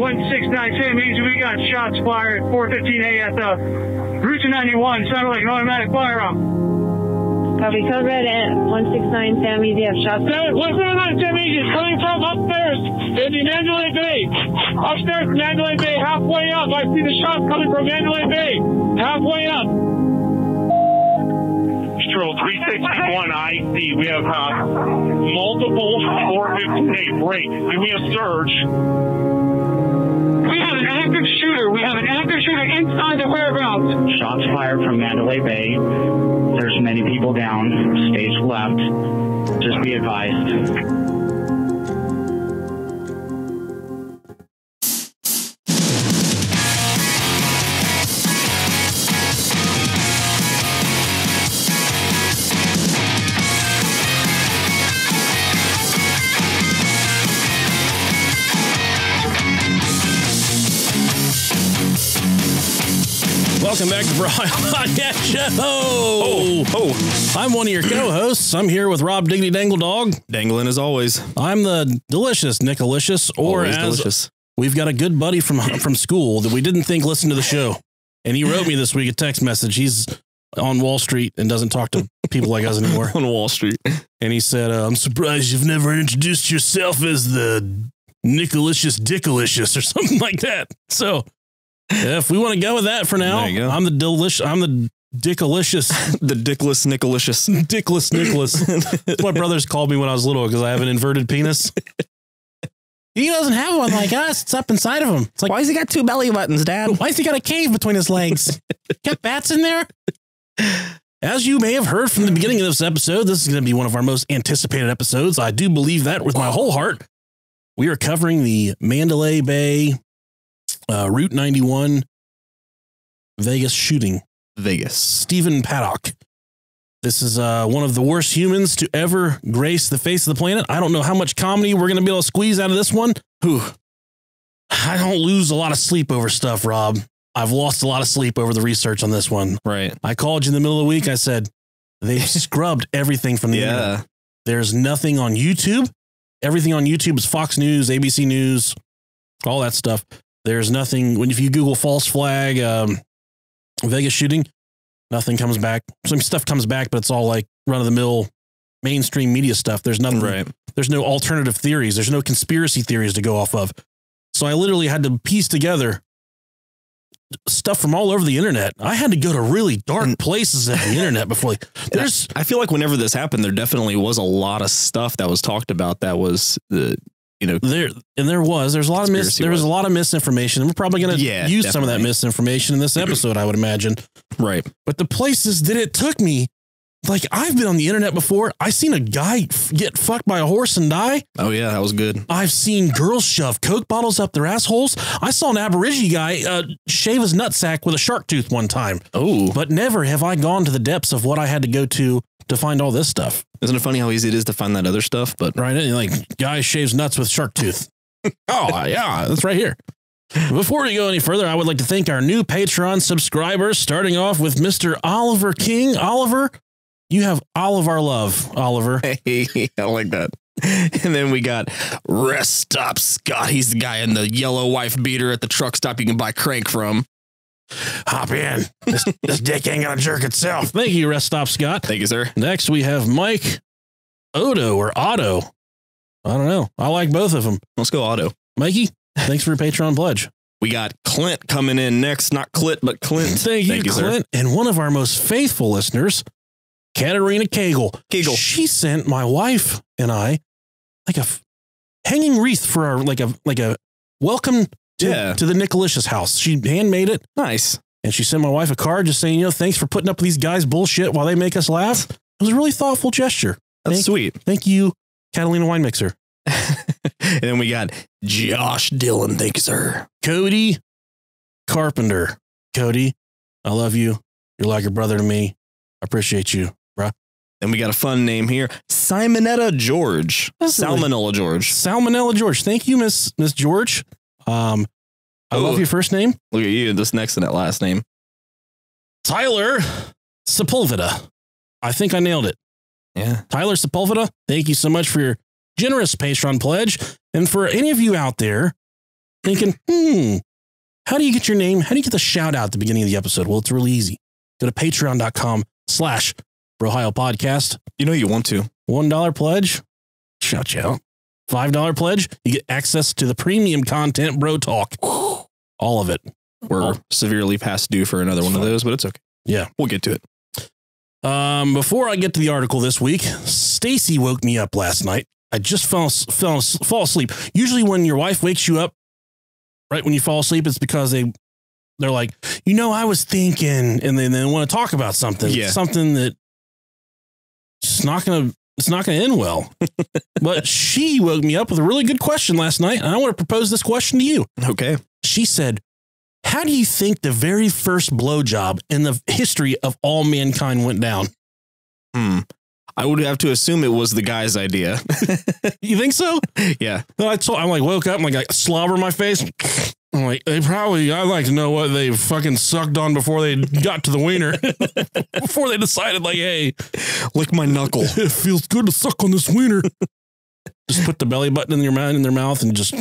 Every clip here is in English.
169 San means we got shots fired at 4:15 a at the Route 91. Sounded like an automatic firearm. Copy code red at 169 San Means. You have shots. 169 San Means is coming from upstairs in the Mandalay Bay. Upstairs in Mandalay Bay, halfway up. I see the shots coming from Mandalay Bay. Halfway up. Patrol 361 IC. We have multiple 458 breaks. Give me a surge. We have an active shooter. We have an active shooter inside the whereabouts. Shots fired from Mandalay Bay. There's many people down. Stage left. Just be advised. Welcome back to Brohio Podcast Show. I'm one of your co-hosts. I'm here with Rob Diggity Dangle Dog. Dangling as always. I'm the delicious Nickalicious, or always as delicious. We've got a good buddy from school that we didn't think listened to the show. And he wrote me this week a text message. He's on Wall Street and doesn't talk to people like us anymore. On Wall Street. And he said, I'm surprised you've never introduced yourself as the Nickalicious Dickalicious or something like that. So if we want to go with that for now, I'm the Dickalicious. The Dickless Nickalicious. Dickless Nicholas. That's what my brothers called me when I was little because I have an inverted penis. He doesn't have one like us. It's up inside of him. It's like, why has he got two belly buttons, Dad? Why has he got a cave between his legs? Got bats in there? As you may have heard from the beginning of this episode, this is going to be one of our most anticipated episodes. I do believe that with my whole heart. We are covering the Mandalay Bay Route 91 Vegas shooting. Stephen Paddock. This is one of the worst humans to ever grace the face of the planet. I don't know how much comedy we're going to be able to squeeze out of this one. I don't lose a lot of sleep over stuff, Rob. I've lost a lot of sleep over the research on this one. Right. I called you in the middle of the week. I said, they've scrubbed everything from the internet. There's nothing on YouTube. Everything on YouTube is Fox News, ABC News, all that stuff. There's nothing. If you Google false flag, Vegas shooting, nothing comes back. Some stuff comes back, but it's all like run of the mill mainstream media stuff. There's nothing. Right. There's no alternative theories. There's no conspiracy theories to go off of. So I literally had to piece together stuff from all over the internet. I had to go to really dark places at the internet before. I feel like whenever this happened, there definitely was a lot of stuff that was talked about that was there was a lot of misinformation, and we're probably going to use some of that misinformation in this episode, I would imagine. Right. But the places that it took me, like, I've been on the internet before. I seen a guy get fucked by a horse and die. Oh yeah, that was good. I've seen girls shove Coke bottles up their assholes. I saw an Aborigine guy shave his nutsack with a shark tooth one time. Oh, but never have I gone to the depths of what I had to go to find all this stuff. Isn't it funny how easy it is to find that other stuff? But right, like guy shaves nuts with shark tooth. Oh yeah, that's right here. Before we go any further, I would like to thank our new Patreon subscribers, starting off with Mr. Oliver King. Oliver, you have all of our love, Oliver. Hey, I like that. And then we got Rest Stop Scott. He's the guy in the yellow wife beater at the truck stop you can buy crank from. Hop in. This dick ain't gonna jerk itself. Thank you, Rest Stop Scott. Thank you, sir. Next, we have Mike Otto or Otto. I don't know. I like both of them. Let's go Otto. Mikey, thanks for your Patreon pledge. We got Clint coming in next. Not Clit, but Clint. Thank you, Clint. Sir. And one of our most faithful listeners, Katerina Kegel. She sent my wife and I like a hanging wreath for our like a welcome to the Nickalicious house. She handmade it. Nice. And she sent my wife a card just saying, thanks for putting up with these guys' bullshit while they make us laugh. It was a really thoughtful gesture. That's sweet. Thank you, Catalina Wine Mixer. And then we got Josh Dillon. Thank you, sir. Cody Carpenter. Cody, I love you. You're like a brother to me. I appreciate you, bruh. Then we got a fun name here. Simonetta George. Salmonella George. Salmonella George. Thank you, Miss George. I love your first name. Look at you. This next to that last name. Tyler Sepulveda. I think I nailed it. Yeah. Tyler Sepulveda. Thank you so much for your generous Patreon pledge. And for any of you out there thinking, how do you get your name? How do you get the shout out at the beginning of the episode? Well, it's really easy. Go to patreon.com/Brohio podcast. You know you want to. $1 pledge, shout you out. $5 pledge, you get access to the premium content, Bro Talk. All of it. We're severely past due for another one of those, but it's okay. Yeah. We'll get to it. Before I get to the article this week, Stacy woke me up last night. I just fall asleep. Usually when your wife wakes you up right when you fall asleep, it's because they're like, I was thinking, and then they want to talk about something. Yeah. Something that it's not going to end well. But she woke me up with a really good question last night, and I want to propose this question to you. Okay. She said, how do you think the very first blowjob in the history of all mankind went down? I would have to assume it was the guy's idea. You think so? Yeah. I'm like, woke up, I'm like, I slobber in my face. I'm like, I'd like to know what they fucking sucked on before they got to the wiener. Before they decided, like, hey, lick my knuckle. It feels good to suck on this wiener. Just put the belly button in their mouth and just.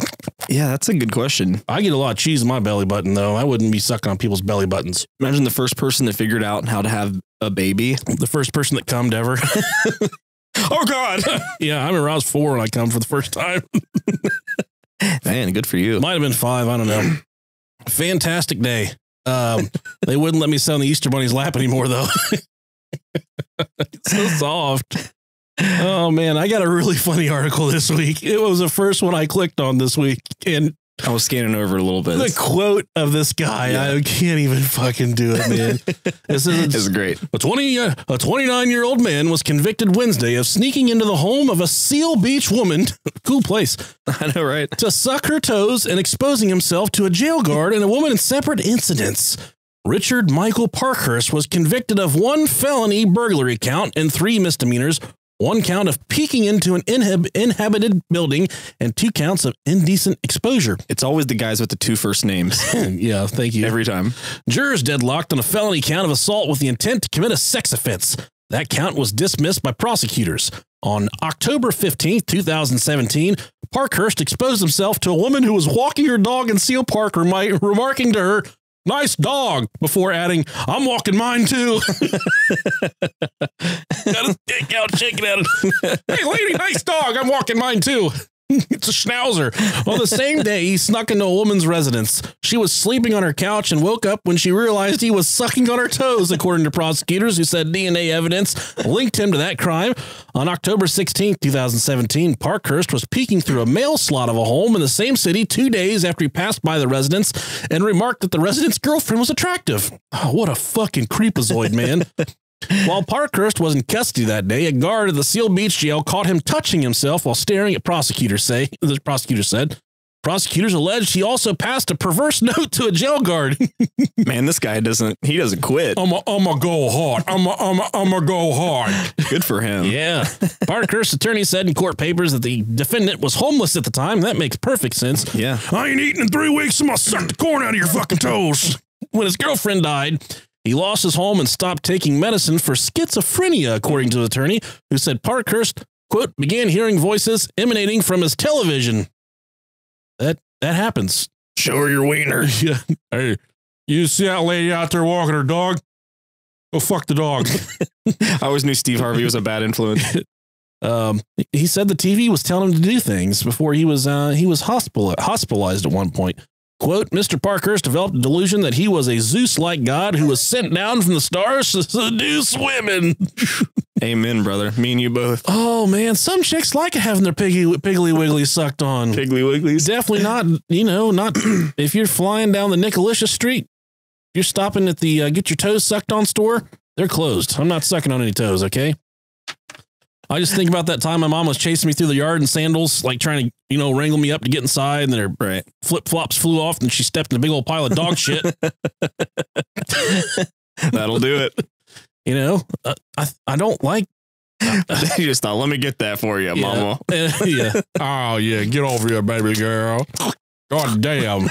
Yeah, that's a good question. I get a lot of cheese in my belly button, though. I wouldn't be sucking on people's belly buttons. Imagine the first person that figured out how to have a baby. The first person that cummed ever. Oh, God. Yeah, I remember I was 4 when I cummed for the first time. Man, good for you. Might have been 5. I don't know. Fantastic day. They wouldn't let me sit on the Easter Bunny's lap anymore, though. It's so soft. Oh, man. I got a really funny article this week. It was the first one I clicked on this week. And I was scanning over a little bit. The quote of this guy, yeah. I can't even fucking do it, man. This is great. A 29-year-old man was convicted Wednesday of sneaking into the home of a Seal Beach woman, cool place, I know, right? To suck her toes and exposing himself to a jail guard and a woman in separate incidents. Richard Michael Parkhurst was convicted of 1 felony burglary count and 3 misdemeanors, 1 count of peeking into an inhabited building, and 2 counts of indecent exposure. It's always the guys with the 2 first names. Yeah, thank you. Every time. Jurors deadlocked on a felony count of assault with the intent to commit a sex offense. That count was dismissed by prosecutors. On October 15th, 2017, Parkhurst exposed himself to a woman who was walking her dog in Seal Park, remarking to her, "Nice dog," before adding, "I'm walking mine too." Got his dick out, shaking at it. "Hey, lady, nice dog. I'm walking mine too." It's a schnauzer. On the same day, he snuck into a woman's residence. She was sleeping on her couch and woke up when she realized he was sucking on her toes, according to prosecutors who said DNA evidence linked him to that crime. On October 16, 2017, Parkhurst was peeking through a mail slot of a home in the same city 2 days after he passed by the residence and remarked that the resident's girlfriend was attractive. Oh, what a fucking creepazoid, man. While Parkhurst was in custody that day, a guard at the Seal Beach jail caught him touching himself while staring at prosecutors, the prosecutor said. Prosecutors alleged he also passed a perverse note to a jail guard. Man, this guy doesn't quit. I'm a go hard. I'm a go hard. Good for him. Yeah. Parkhurst's attorney said in court papers that the defendant was homeless at the time. That makes perfect sense. Yeah. "I ain't eaten in 3 weeks. I'm gonna suck the corn out of your fucking toes." When his girlfriend died, he lost his home and stopped taking medicine for schizophrenia, according to the attorney, who said Parkhurst, quote, "began hearing voices emanating from his television." That happens. Show her your wiener. Yeah. "Hey, you see that lady out there walking her dog? Go fuck the dog." I always knew Steve Harvey was a bad influence. He said the TV was telling him to do things before he was hospitalized at one point. Quote, "Mr. Parkhurst developed a delusion that he was a Zeus-like god who was sent down from the stars to seduce women." Amen, brother. Me and you both. Oh, man. Some chicks like having their Piggly Wiggly sucked on. Piggly Wigglies? Definitely not, not if you're flying down the Nicolicious Street. You're stopping at the get your toes sucked on store. They're closed. I'm not sucking on any toes, okay? I just think about that time my mom was chasing me through the yard in sandals, like trying to, wrangle me up to get inside, and then her flip-flops flew off, and she stepped in a big old pile of dog shit. That'll do it. I don't like... You just thought, let me get that for you, mama. Yeah. "Oh, yeah, get over here, baby girl. God damn."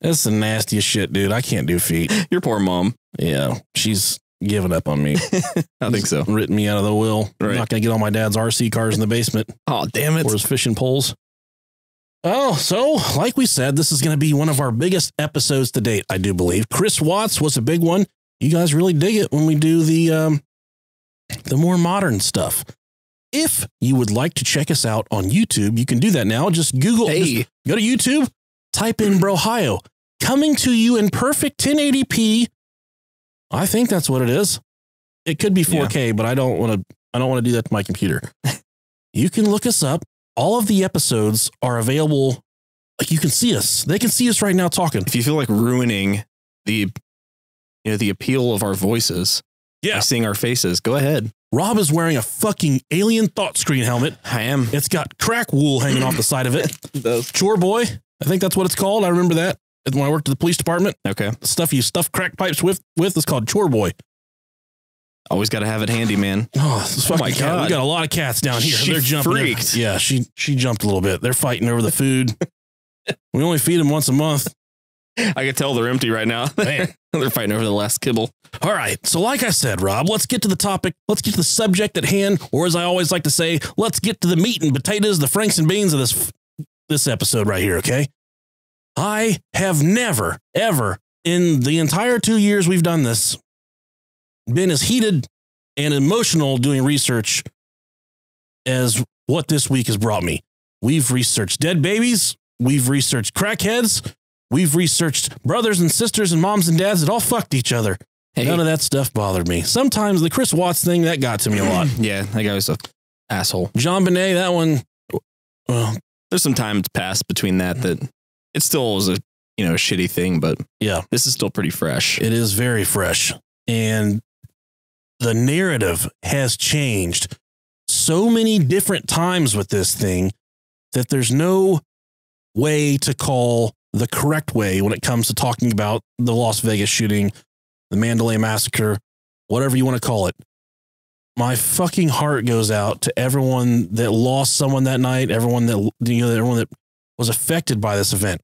That's the nastiest shit, dude. I can't do feet. Your poor mom. Yeah, she's giving up on me. I think so. Written me out of the will. Right. I'm not going to get all my dad's RC cars in the basement. Oh, damn it. Or his fishing poles. Oh, so like we said, this is going to be one of our biggest episodes to date, I do believe. Chris Watts was a big one. You guys really dig it when we do the more modern stuff. If you would like to check us out on YouTube, you can do that now. Just Google, just go to YouTube, type in Brohio, coming to you in perfect 1080p. I think that's what it is. It could be 4K, but I don't want to do that to my computer. You can look us up. All of the episodes are available. Like, you can see us. They can see us right now talking. If you feel like ruining the appeal of our voices, by seeing our faces, go ahead. Rob is wearing a fucking alien thought screen helmet. I am. It's got crack wool hanging off the side of it. Chore boy. I think that's what it's called. I remember that when I worked at the police department. Okay. The stuff you stuff crack pipes with is called chore boy. Always got to have it handy, man. Oh my God. We got a lot of cats down here. They're jumping. Freaked. Yeah, she jumped a little bit. They're fighting over the food. We only feed them once a month. I can tell they're empty right now. Man. They're fighting over the last kibble. All right. So like I said, Rob, let's get to the topic. Let's get to the subject at hand. Or as I always like to say, let's get to the meat and potatoes, the franks and beans of this episode right here. Okay. I have never, ever in the entire 2 years we've done this been as heated and emotional doing research as what this week has brought me. We've researched dead babies. We've researched crackheads. We've researched brothers and sisters and moms and dads that all fucked each other. Hey. None of that stuff bothered me. Sometimes the Chris Watts thing, that got to me a lot. Yeah, that guy was an asshole. John Bonet, that one. Well, there's some time passed between that it still was a shitty thing, but yeah, this is still pretty fresh. It is very fresh. And the narrative has changed so many different times with this thing that there's no way to call the correct way when it comes to talking about the Las Vegas shooting, the Mandalay massacre, whatever you want to call it. My fucking heart goes out to everyone that lost someone that night, everyone that was affected by this event.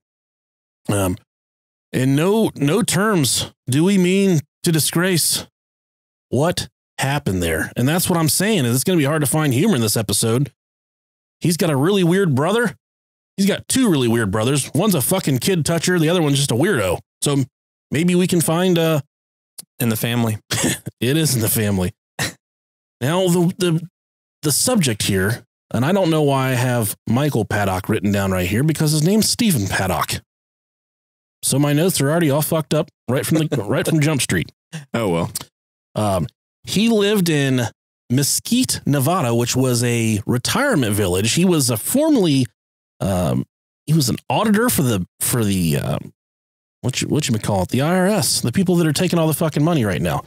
In no terms do we mean to disgrace what happened there. And that's what I'm saying, is it's going to be hard to find humor in this episode. He's got a really weird brother. He's got two really weird brothers. One's a fucking kid toucher. The other one's just a weirdo. So maybe we can find in the family. It is in the family. Now the subject here, and I don't know why I have Michael Paddock written down right here, because his name's Stephen Paddock. So my notes are already all fucked up right from Jump Street. Oh well. He lived in Mesquite, Nevada, which was a retirement village. He was formerly he was an auditor for the what you call it, the IRS, the people that are taking all the fucking money right now.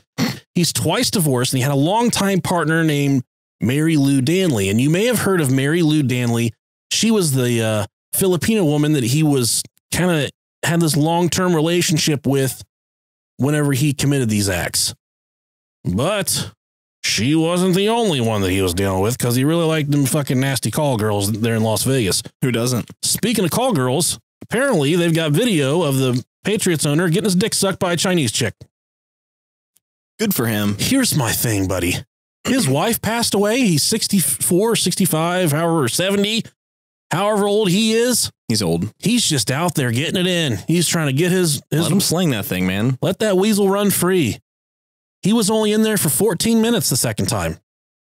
He's twice divorced, and he had a longtime partner named Mary Lou Danley. And you may have heard of Mary Lou Danley. She was the Filipino woman that he was kind of had this long-term relationship with whenever he committed these acts. But she wasn't the only one that he was dealing with, because he really liked them fucking nasty call girls there in Las Vegas. Who doesn't? Speaking of call girls, apparently they've got video of the Patriots owner getting his dick sucked by a Chinese chick. Good for him. Here's my thing, buddy. His wife passed away. He's 64, 65, however, 70, however old he is. He's old. He's just out there getting it in. He's trying to get his let him sling that thing, man. Let that weasel run free. He was only in there for 14 minutes the second time.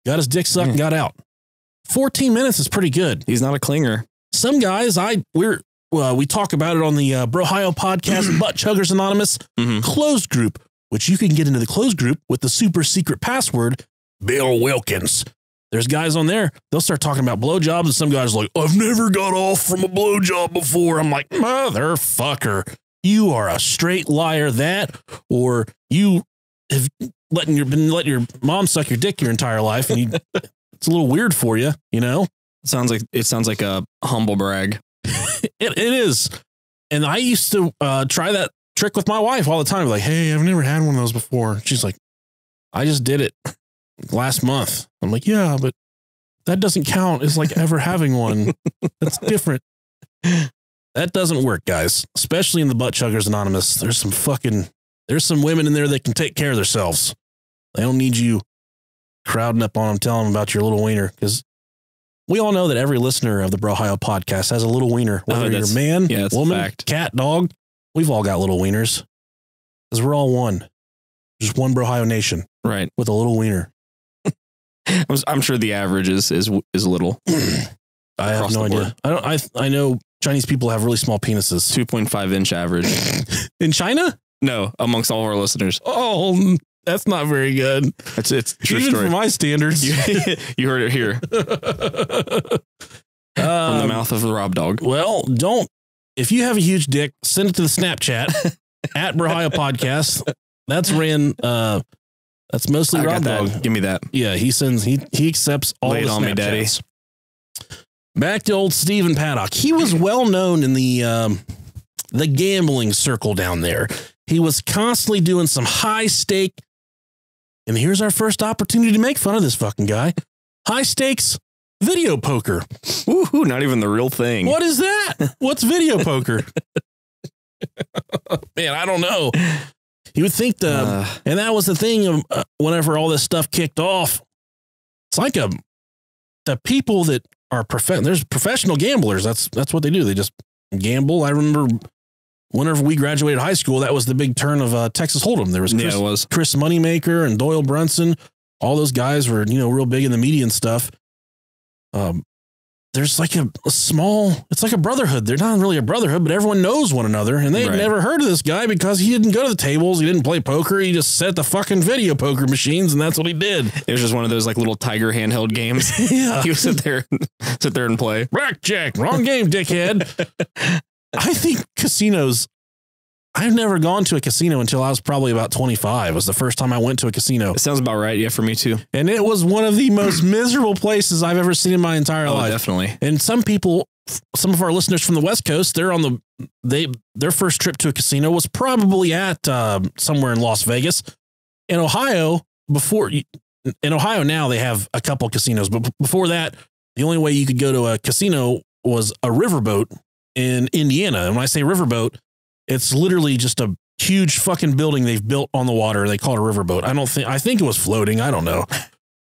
Got his dick sucked and got out. 14 minutes is pretty good. He's not a clinger. Some guys, we talk about it on the Brohio podcast, Butt Chuggers Anonymous closed group, which you can get into the closed group with the super secret password, Bill Wilkins. There's guys on there, they'll start talking about blowjobs, and some guys are like, I've never got off from a blowjob before. I'm like, motherfucker, you are a straight liar. That, or you have been letting your mom suck your dick your entire life, and it's a little weird for you, you know? It sounds like a humble brag. It is. And I used to try that trick with my wife all the time. Like, hey, I've never had one of those before. She's like, I just did it last month. I'm like, yeah, but that doesn't count as like ever having one. That's different. That doesn't work, guys. Especially in the Butt Chuggers Anonymous. There's some women in there that can take care of themselves. They don't need you crowding up on them, telling them about your little wiener, because we all know that every listener of the Brohio podcast has a little wiener. Whether you're a man, woman, cat, dog, we've all got little wieners. Because we're all one. Just one Brohio nation. Right. With a little wiener. I'm sure the average is little. I have no idea. I know Chinese people have really small penises. 2.5 inch average. In China? No, amongst all of our listeners. Oh, that's not very good. It's true even story. For my standards. You heard it here. From the mouth of the Rob Dog. Well, if you have a huge dick, send it to the Snapchat at Brohio Podcast. That's that's mostly Rob Dog. Give me that. Yeah, he accepts all the Snapchats. On me, Daddy. Back to old Stephen Paddock. He was well known in the gambling circle down there. He was constantly doing some high stake. And here's our first opportunity to make fun of this fucking guy. High stakes video poker. Woohoo, not even the real thing. What is that? What's video poker? Man, I don't know. You would think and that was the thing of whenever all this stuff kicked off. It's like the people that are there's professional gamblers. That's what they do. They just gamble. I remember whenever we graduated high school, that was the big turn of Texas Hold'em. There was Chris Moneymaker and Doyle Brunson. All those guys were, real big in the media and stuff. There's like a small, it's like a brotherhood. They're not really a brotherhood, but everyone knows one another. And they'd never heard of this guy because he didn't go to the tables. He didn't play poker. He just set the fucking video poker machines. And that's what he did. It was just one of those like little Tiger handheld games. Yeah. He would sit there and play. Blackjack. Wrong game, dickhead. I think casinos, I've never gone to a casino until I was probably about 25. It was the first time I went to a casino. It sounds about right. Yeah, for me too. And it was one of the most miserable places I've ever seen in my entire life. Definitely. And some of our listeners from the West Coast, their first trip to a casino was probably at somewhere in Las Vegas. In Ohio, now they have a couple casinos, but before that, the only way you could go to a casino was a riverboat in Indiana. And when I say riverboat, it's literally just a huge fucking building they've built on the water. They call it a riverboat. I think it was floating. I don't know,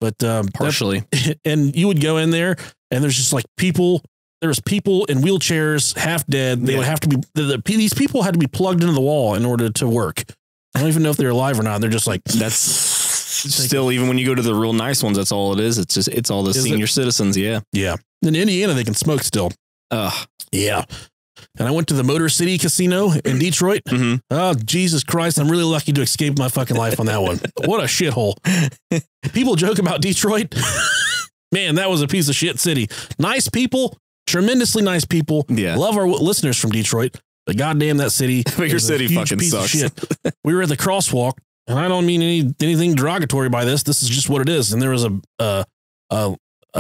but partially. And you would go in there, and there's just like people. There was people in wheelchairs, half dead. They would have to be. These people had to be plugged into the wall in order to work. I don't even know if they're alive or not. They're just like that's. Still, even when you go to the real nice ones, that's all it is. It's all the senior citizens. Yeah, yeah. In Indiana, they can smoke still. Yeah. And I went to the Motor City Casino in Detroit. Mm-hmm. Oh, Jesus Christ. I'm really lucky to escape my fucking life on that one. What a shithole. People joke about Detroit. Man, that was a piece of shit city. Nice people, tremendously nice people. Yeah. Love our listeners from Detroit. But goddamn, that city. But your city fucking sucks. We were at the crosswalk, and I don't mean anything derogatory by this. This is just what it is. And there was a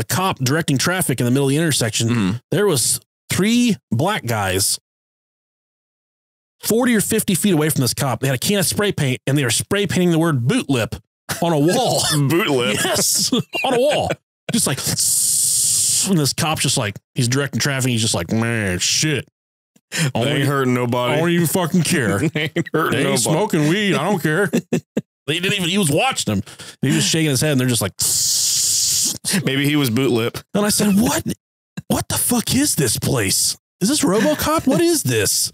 cop directing traffic in the middle of the intersection. Mm-hmm. There was 3 black guys 40 or 50 feet away from this cop. They had a can of spray paint, and they were spray painting the word boot lip on a wall. Boot lip? Yes, on a wall. Just like, and this cop's just like, he's directing traffic. He's just like, man, shit. They ain't hurting nobody. I don't even fucking care. They ain't hurting they ain't nobody. smoking weed. I don't care. They didn't even, he was watching them. He was shaking his head, and they're just like, maybe he was boot lip. And I said, what the fuck is this place? Is this RoboCop? What is this?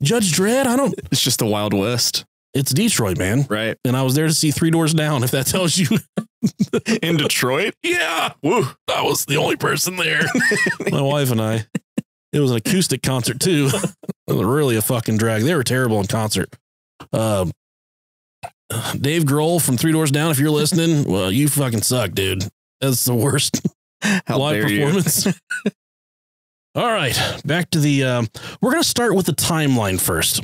Judge Dredd? It's just the Wild West. It's Detroit, man. Right. And I was there to see 3 Doors Down, if that tells you. In Detroit? Yeah. Woo. I was the only person there. My wife and I. It was an acoustic concert, too. It was really a fucking drag. They were terrible in concert. Dave Grohl from 3 Doors Down, if you're listening, well, you fucking suck, dude. That's the worst live performance. All right, back to the. We're going to start with the timeline first.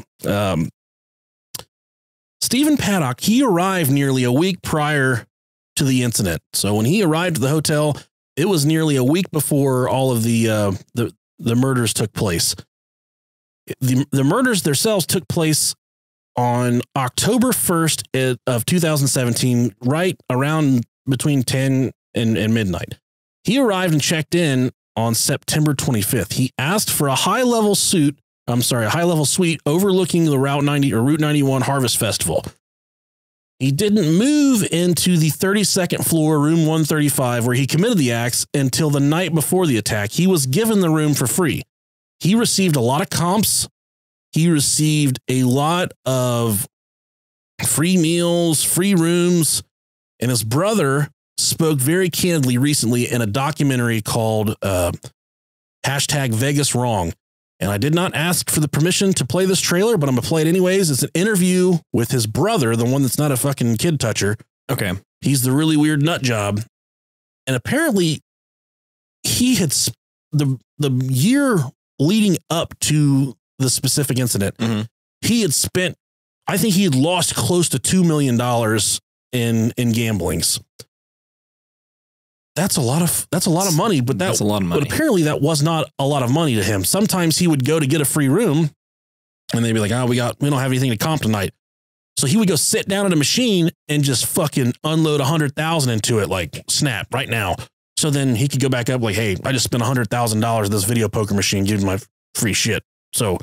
Stephen Paddock, he arrived nearly a week prior to the incident. So when he arrived at the hotel, it was nearly a week before all of the murders took place. The murders themselves took place on October 1st of 2017, right around between 10 and midnight. He arrived and checked in on September 25th. He asked for a high-level suite overlooking the Route 91 Harvest Festival. He didn't move into the 32nd floor, room 135, where he committed the acts until the night before the attack. He was given the room for free. He received a lot of comps. He received a lot of free meals, free rooms, and his brother spoke very candidly recently in a documentary called #Vegas Wrong. And I did not ask for the permission to play this trailer, but I'm going to play it anyways. It's an interview with his brother, the one that's not a fucking kid toucher. Okay. He's the really weird nut job. And apparently he had the year leading up to the specific incident. He had spent, I think he had lost close to $2 million in gamblings. That's a lot of money, but that's a lot of money. But apparently that was not a lot of money to him. Sometimes he would go to get a free room and they'd be like, we don't have anything to comp tonight. So he would go sit down at a machine and just fucking unload 100,000 into it, like snap right now. So then he could go back up like, hey, I just spent $100,000 at this video poker machine, giving my free shit. So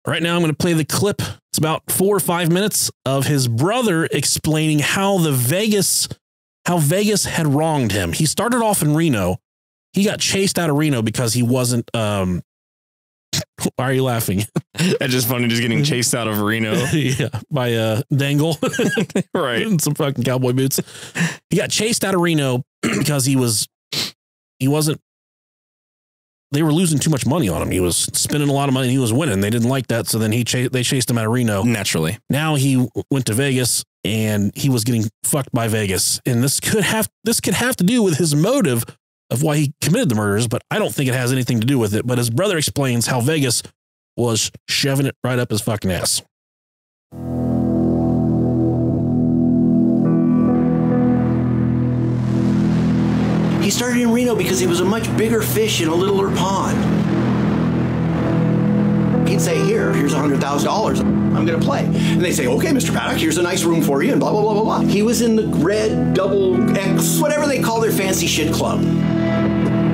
right now I'm going to play the clip. It's about 4 or 5 minutes of his brother explaining how Vegas had wronged him. He started off in Reno. He got chased out of Reno because he wasn't, why are you laughing? That's just funny, just getting chased out of Reno. Yeah, by Dangle. Right. And some fucking cowboy boots. He got chased out of Reno because he wasn't, they were losing too much money on him. He was spending a lot of money and he was winning. They didn't like that. So then they chased him out of Reno. Naturally. Now he went to Vegas and he was getting fucked by Vegas. And this could have to do with his motive of why he committed the murders, but I don't think it has anything to do with it. But his brother explains how Vegas was shoving it right up his fucking ass. He started in Reno because he was a much bigger fish in a littler pond. He'd say, here's $100,000. I'm going to play. And they say, okay, Mr. Paddock, here's a nice room for you, and blah, blah, blah, blah, blah. He was in the red double X, whatever they call their fancy shit club.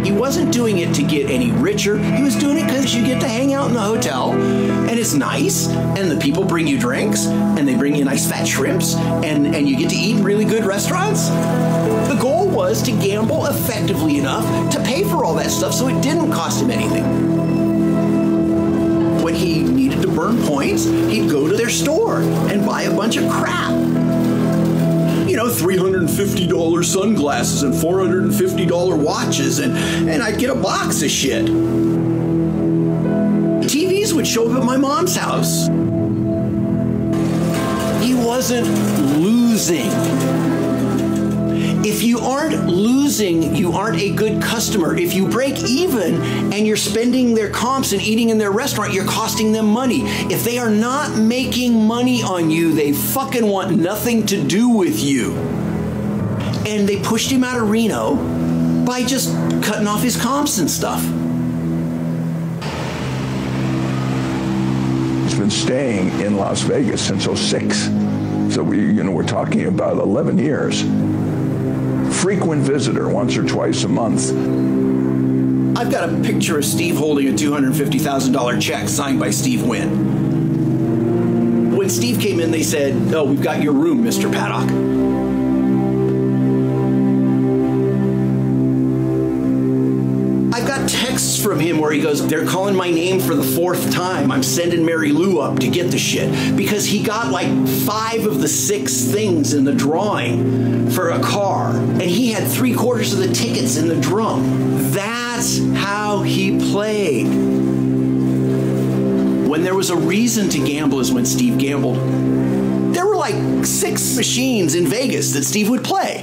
He wasn't doing it to get any richer. He was doing it because you get to hang out in the hotel, and it's nice, and the people bring you drinks, and they bring you nice fat shrimps, and you get to eat in really good restaurants. The goal was to gamble effectively enough to pay for all that stuff so it didn't cost him anything. When he needed to burn points, he'd go to their store and buy a bunch of crap. You know, $350 sunglasses and $450 watches, and I'd get a box of shit. TVs would show up at my mom's house. He wasn't losing. If you aren't losing, you aren't a good customer. If you break even and you're spending their comps and eating in their restaurant, you're costing them money. If they are not making money on you, they fucking want nothing to do with you. And they pushed him out of Reno by just cutting off his comps and stuff. He's been staying in Las Vegas since '06. So we're talking about 11 years. Frequent visitor once or twice a month. I've got a picture of Steve holding a $250,000 check signed by Steve Wynn. When Steve came in, they said, "Oh, we've got your room, Mr. Paddock." I've got texts from him where he goes, "They're calling my name for the 4th time. I'm sending Mary Lou up to get the shit." Because he got like 5 of the 6 things in the drawing for a car. And he had 3/4 of the tickets in the drum. That's how he played. When there was a reason to gamble is when Steve gambled. There were like 6 machines in Vegas that Steve would play.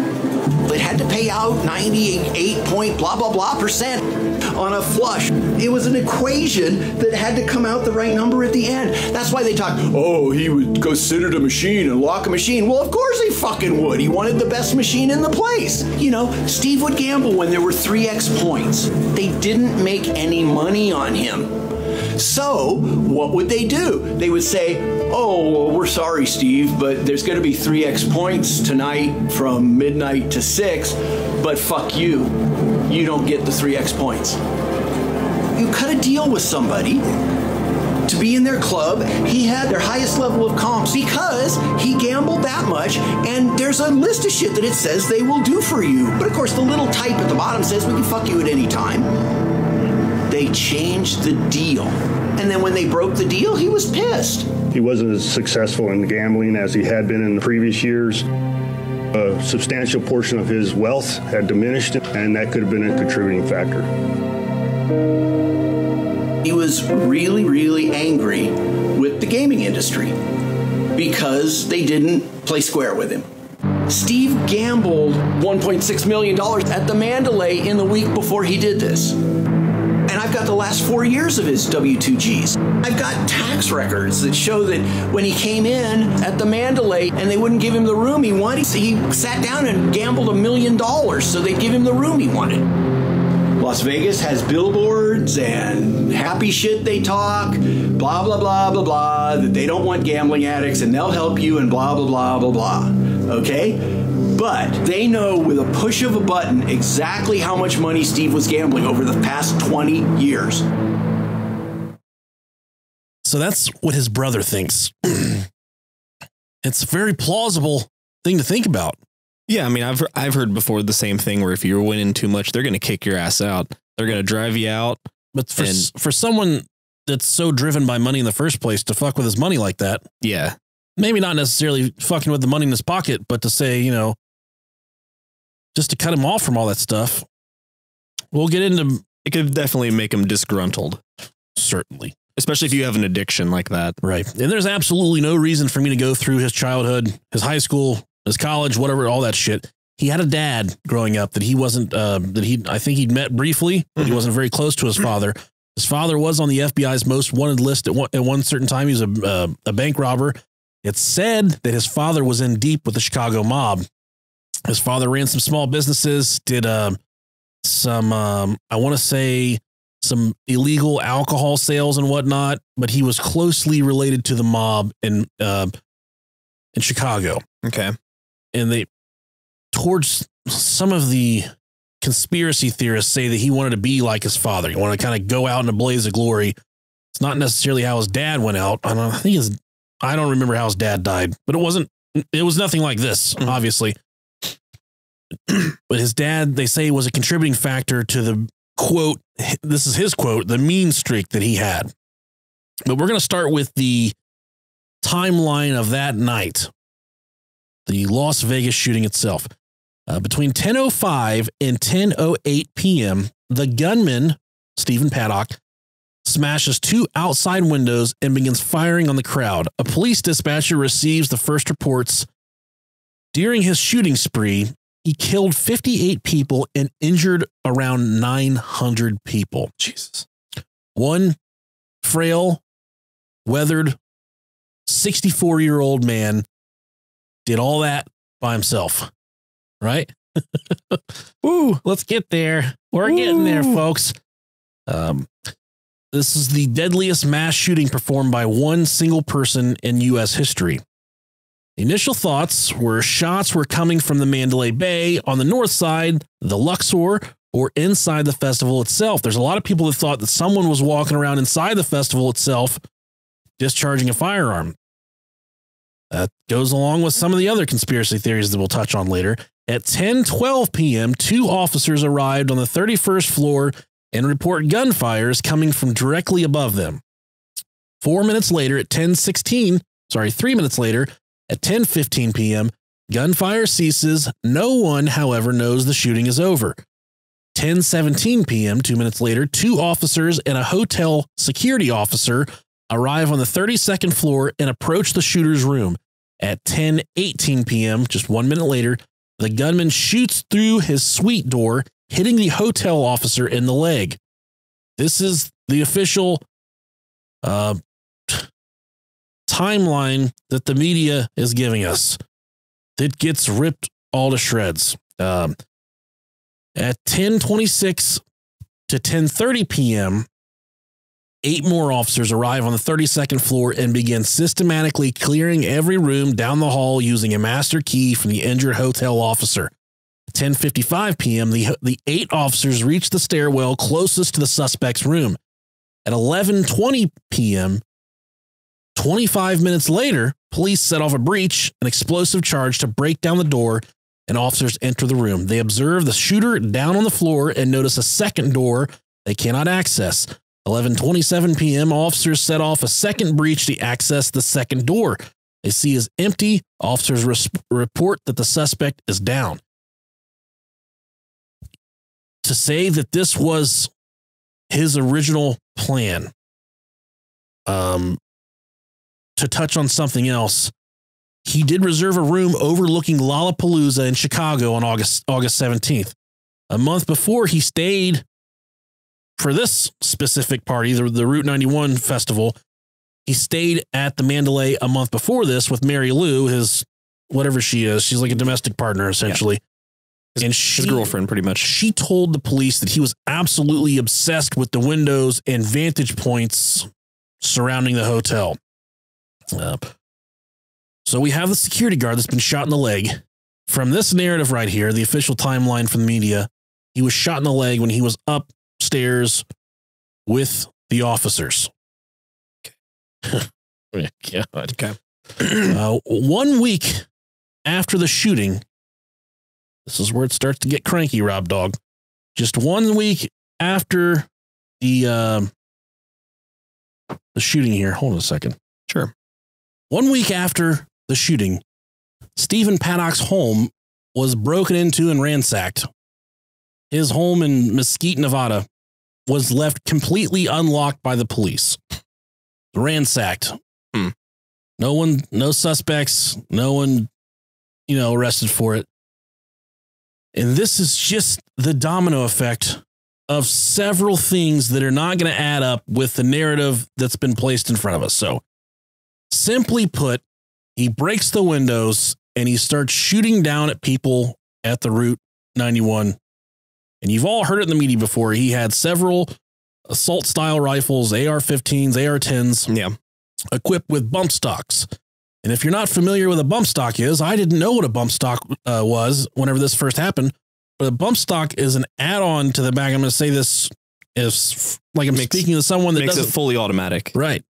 It had to pay out 98 point blah, blah, blah % on a flush. It was an equation that had to come out the right number at the end. That's why they talk, oh, he would go sit at a machine and lock a machine. Well, of course he fucking would. He wanted the best machine in the place. You know, Steve would gamble when there were 3x points. They didn't make any money on him. So what would they do? They would say, oh, well, we're sorry, Steve, but there's going to be 3x points tonight from midnight to 6, but fuck you. You don't get the 3x points. You cut a deal with somebody, to be in their club. He had their highest level of comps because he gambled that much, and there's a list of shit that it says they will do for you. But of course, the little type at the bottom says we can fuck you at any time. They changed the deal. And then when they broke the deal, he was pissed. He wasn't as successful in gambling as he had been in the previous years. A substantial portion of his wealth had diminished, and that could have been a contributing factor. He was really, really angry with the gaming industry because they didn't play square with him. Steve gambled $1.6 million at the Mandalay in the week before he did this. And I've got the last 4 years of his W2Gs. I've got tax records that show that when he came in at the Mandalay and they wouldn't give him the room he wanted, he sat down and gambled $1 million so they'd give him the room he wanted. Las Vegas has billboards and happy shit they talk, blah, blah, blah, blah, blah, that they don't want gambling addicts and they'll help you and blah, blah, blah, blah, blah. Okay? But they know with a push of a button exactly how much money Steve was gambling over the past 20 years. So that's what his brother thinks. It's a very plausible thing to think about. Yeah, I mean, I've heard before the same thing where if you're winning too much, they're going to kick your ass out. They're going to drive you out. But for someone that's so driven by money in the first place to fuck with his money like that. Yeah. Maybe not necessarily fucking with the money in his pocket, but to say, you know, just to cut him off from all that stuff. We'll get into... It could definitely make him disgruntled. Certainly. Especially if you have an addiction like that. Right. And there's absolutely no reason for me to go through his childhood, his high school, his college, whatever, all that shit. He had a dad growing up that he wasn't, I think he'd met briefly, but he wasn't very close to his father. His father was on the FBI's most wanted list at one certain time. He was a bank robber. It's said that his father was in deep with the Chicago mob. His father ran some small businesses, did some, I want to say, some illegal alcohol sales and whatnot, but he was closely related to the mob in Chicago. Okay. And towards some of the conspiracy theorists say that he wanted to be like his father. He wanted to kind of go out in a blaze of glory. It's not necessarily how his dad went out. I don't remember how his dad died, but it was nothing like this, obviously. But his dad, they say, was a contributing factor to the quote. This is his quote, the mean streak that he had. But we're going to start with the timeline of that night. The Las Vegas shooting itself. Between 10:05 and 10:08 p.m., the gunman, Stephen Paddock, smashes 2 outside windows and begins firing on the crowd. A police dispatcher receives the first reports. During his shooting spree, he killed 58 people and injured around 900 people. Jesus. One frail, weathered, 64-year-old man did all that by himself, right? Woo, let's get there. We're getting there, folks. This is the deadliest mass shooting performed by one single person in U.S. history. The initial thoughts were shots were coming from the Mandalay Bay on the north side, the Luxor, or inside the festival itself. There's a lot of people that thought that someone was walking around inside the festival itself, discharging a firearm. That goes along with some of the other conspiracy theories that we'll touch on later. At 10:12 p.m., 2 officers arrived on the 31st floor and report gunfires coming from directly above them. 3 minutes later, at 10:15 p.m., gunfire ceases. No one, however, knows the shooting is over. 10:17 p.m., 2 minutes later, 2 officers and a hotel security officer arrive on the 32nd floor and approach the shooter's room. At 10:18 p.m., just 1 minute later, the gunman shoots through his suite door, hitting the hotel officer in the leg. This is the official timeline that the media is giving us. It gets ripped all to shreds. At 10:26 to 10:30 p.m., 8 more officers arrive on the 32nd floor and begin systematically clearing every room down the hall using a master key from the injured hotel officer. At 10:55 p.m., the 8 officers reach the stairwell closest to the suspect's room. At 11:20 p.m., 25 minutes later, police set off a breach, an explosive charge to break down the door, and officers enter the room. They observe the shooter down on the floor and notice a second door they cannot access. 11:27 p.m., officers set off a second breach to access the second door. They see is empty. Officers report that the suspect is down. To say that this was his original plan, to touch on something else, he did reserve a room overlooking Lollapalooza in Chicago on August 17th. A month before, he stayed for this specific party, the Route 91 festival. He stayed at the Mandalay a month before this with Mary Lou, his whatever she is. She's like a domestic partner, essentially. Yeah. His girlfriend, pretty much. She told the police that he was absolutely obsessed with the windows and vantage points surrounding the hotel. So we have the security guard that's been shot in the leg. From this narrative right here, the official timeline from the media, he was shot in the leg when he was upstairs with the officers. Okay. Okay. 1 week after the shooting, this is where it starts to get cranky, Rob Dog. Just 1 week after the shooting here. Hold on a second. Sure. 1 week after the shooting, Stephen Paddock's home was broken into and ransacked. His home in Mesquite, Nevada, was left completely unlocked by the police. Ransacked. No suspects, no one, arrested for it. And this is just the domino effect of several things that are not going to add up with the narrative that's been placed in front of us. So, simply put, he breaks the windows and he starts shooting down at people at the Route 91. And you've all heard it in the media before. He had several assault-style rifles, AR-15s, AR-10s, equipped with bump stocks. And if you're not familiar with a bump stock is, I didn't know what a bump stock was whenever this first happened. But a bump stock is an add-on to the bag. I'm going to say this if, like, I'm speaking to someone that makes it fully automatic. Right.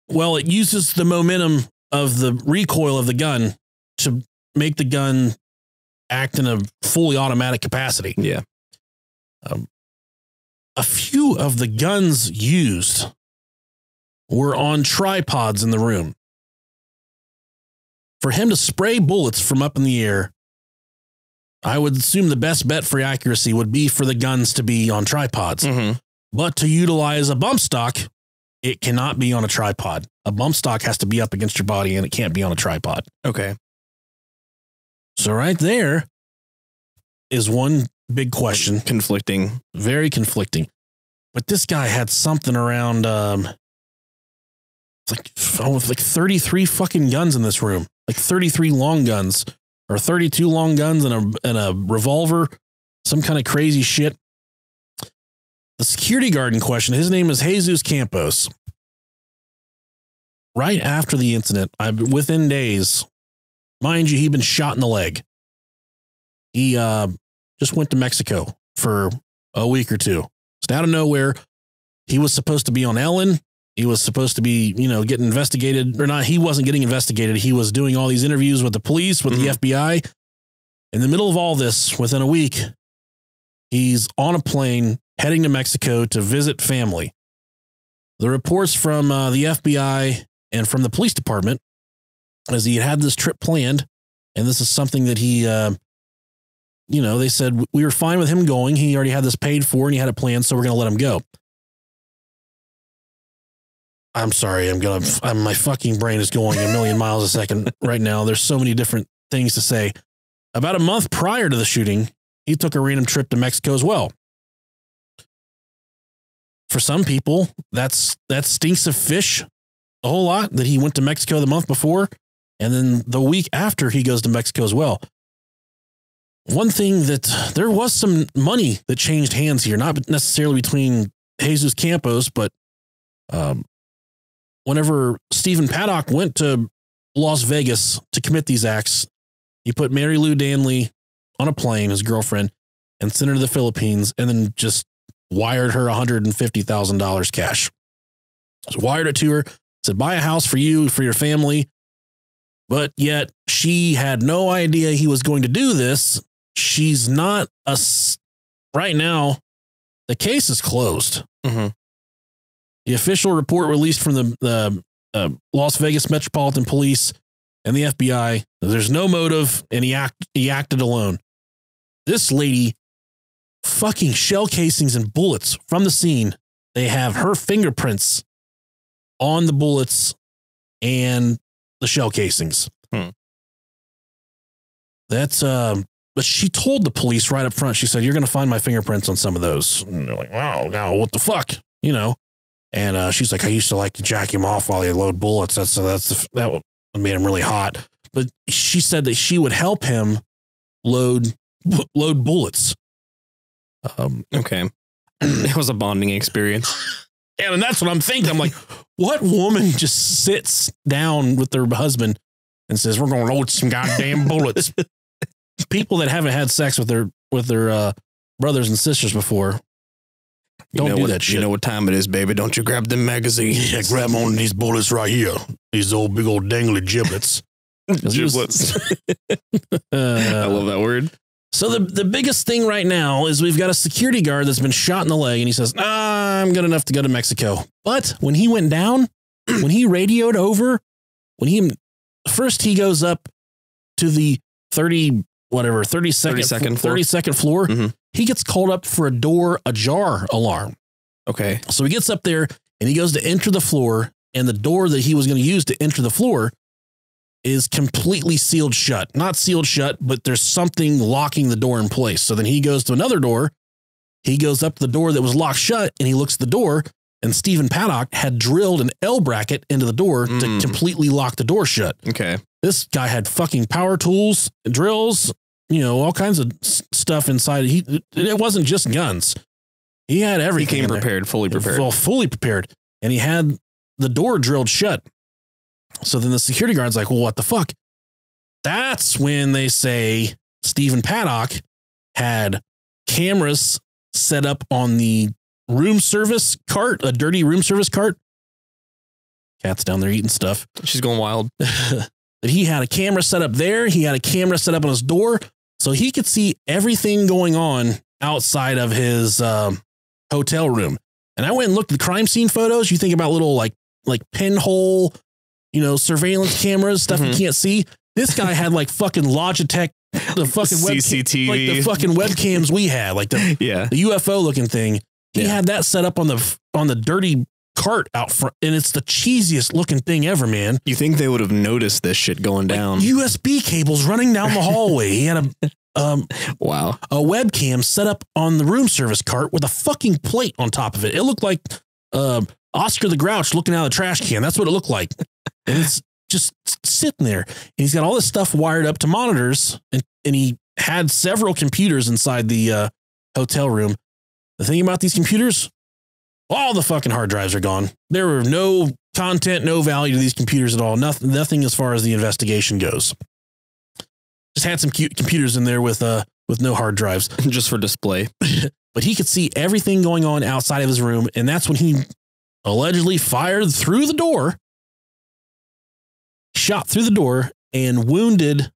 Well, it uses the momentum of the recoil of the gun to make the gun act in a fully automatic capacity. Yeah. A few of the guns used were on tripods in the room. For him to spray bullets from up in the air, I would assume the best bet for accuracy would be for the guns to be on tripods. Mm-hmm. But to utilize a bump stock, it cannot be on a tripod. A bump stock has to be up against your body and it can't be on a tripod. Okay. So right there is one big question. Conflicting. Very conflicting. But this guy had something around like 33 fucking guns in this room. Like 33 long guns or 32 long guns and a revolver, some kind of crazy shit. The security guard in question, his name is Jesus Campos. Right after the incident, within days, mind you, he'd been shot in the leg. He just went to Mexico for a week or two. Just out of nowhere, he was supposed to be on Ellen. He was supposed to be, getting investigated, or not. He wasn't getting investigated. He was doing all these interviews with the police, with the FBI. In the middle of all this, within a week, he's on a plane heading to Mexico to visit family. The reports from the FBI and from the police department is he had this trip planned, and this is something that he, they said we were fine with him going. He already had this paid for, and he had it planned, so we're going to let him go. I'm sorry. My fucking brain is going a million miles a second right now. There's so many different things to say. About a month prior to the shooting, he took a random trip to Mexico as well. For some people, that stinks of fish a whole lot that he went to Mexico the month before. And then the week after he goes to Mexico as well. One thing that there was some money that changed hands here, not necessarily between Jesus Campos, but, whenever Stephen Paddock went to Las Vegas to commit these acts, he put Mary Lou Danley on a plane, his girlfriend, and sent her to the Philippines, and then just wired her $150,000 cash. Just wired it to her, said, buy a house for you, for your family. But yet she had no idea he was going to do this. She's not right now. The case is closed. Mm-hmm. The official report released from the Las Vegas Metropolitan Police and the FBI, there's no motive, and he acted alone. This lady, fucking shell casings and bullets from the scene. They have her fingerprints on the bullets and the shell casings. That's but she told the police right up front. She said, "You're going to find my fingerprints on some of those." And they're like, "Wow, now what the fuck?" You know. And she's like, "I used to like to jack him off while he load bullets. That made him really hot." But she said that she would help him load bullets. Okay. It was a bonding experience. And that's what I'm thinking. I'm like, what woman just sits down with their husband and says, "We're going to load some goddamn bullets"? People that haven't had sex with their brothers and sisters before don't do that shit. You know what time it is, baby. Don't you grab them magazines? Yeah, grab one of these bullets right here. These big old dangly giblets. Giblets. I love that word. So the biggest thing right now is we've got a security guard that's been shot in the leg, and he says, "I'm good enough to go to Mexico." But when he went down, when he radioed over, first he goes up to the 32nd floor. Mm-hmm. He gets called up for a door ajar alarm. Okay. So he gets up there and he goes to enter the floor, and the door that he was going to use to enter the floor is completely sealed shut. Not sealed shut, but there's something locking the door in place. So then he goes to another door. He goes up to the door that was locked shut, and he looks at the door, and Stephen Paddock had drilled an L bracket into the door to completely lock the door shut. Okay. This guy had fucking power tools, drills, all kinds of stuff inside. It wasn't just guns. He had everything. He came prepared, fully prepared. Well, fully prepared. And he had the door drilled shut. So then the security guard's like, "Well, what the fuck?" That's when they say Stephen Paddock had cameras set up on the room service cart, a dirty room service cart. Cat's down there eating stuff. She's going wild. That he had a camera set up there. He had a camera set up on his door, so he could see everything going on outside of his hotel room. And I went and looked at the crime scene photos. You think about little like pinhole, surveillance cameras, stuff you can't see. This guy had like fucking Logitech, the fucking CCTV, like the fucking webcams we had, like the UFO looking thing. He had that set up on the dirty cart out front, and it's the cheesiest looking thing ever, man. You think they would have noticed this shit going down? USB cables running down the hallway. He had a webcam set up on the room service cart with a fucking plate on top of it. It looked like Oscar the Grouch looking out of the trash can. That's what it looked like. And it's just sitting there. And he's got all this stuff wired up to monitors, and he had several computers inside the hotel room. The thing about these computers, all the fucking hard drives are gone. There were no content, no value to these computers at all. Nothing as far as the investigation goes. Just had some computers in there with no hard drives. Just for display. But he could see everything going on outside of his room, and that's when he allegedly fired through the door, shot through the door, and wounded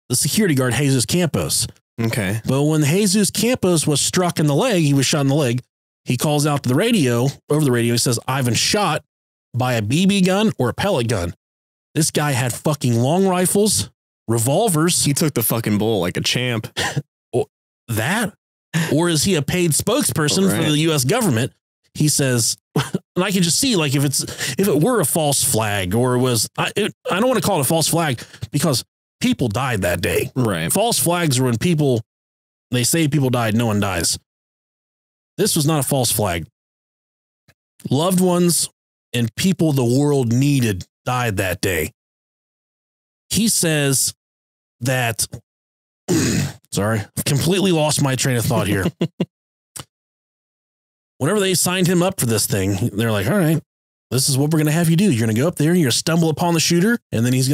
the security guard, Jesus Campos. Okay. But when Jesus Campos was struck in the leg, he was shot in the leg, he calls out to the radio, over the radio, he says, "I've been shot by a BB gun or a pellet gun." This guy had fucking long rifles, revolvers. He took the fucking bull like a champ. That? Or is he a paid spokesperson for the U.S. government? He says, and I can just see, like, if it were a false flag, or was, I don't want to call it a false flag, because people died that day. Right. False flags are when they say people died, no one dies. This was not a false flag. Loved ones and people the world needed died that day. He says that, sorry, I've completely lost my train of thought here. Whenever they signed him up for this thing, they're like, "All right, this is what we're going to have you do. You're going to go up there and you're going to stumble upon the shooter, and then you're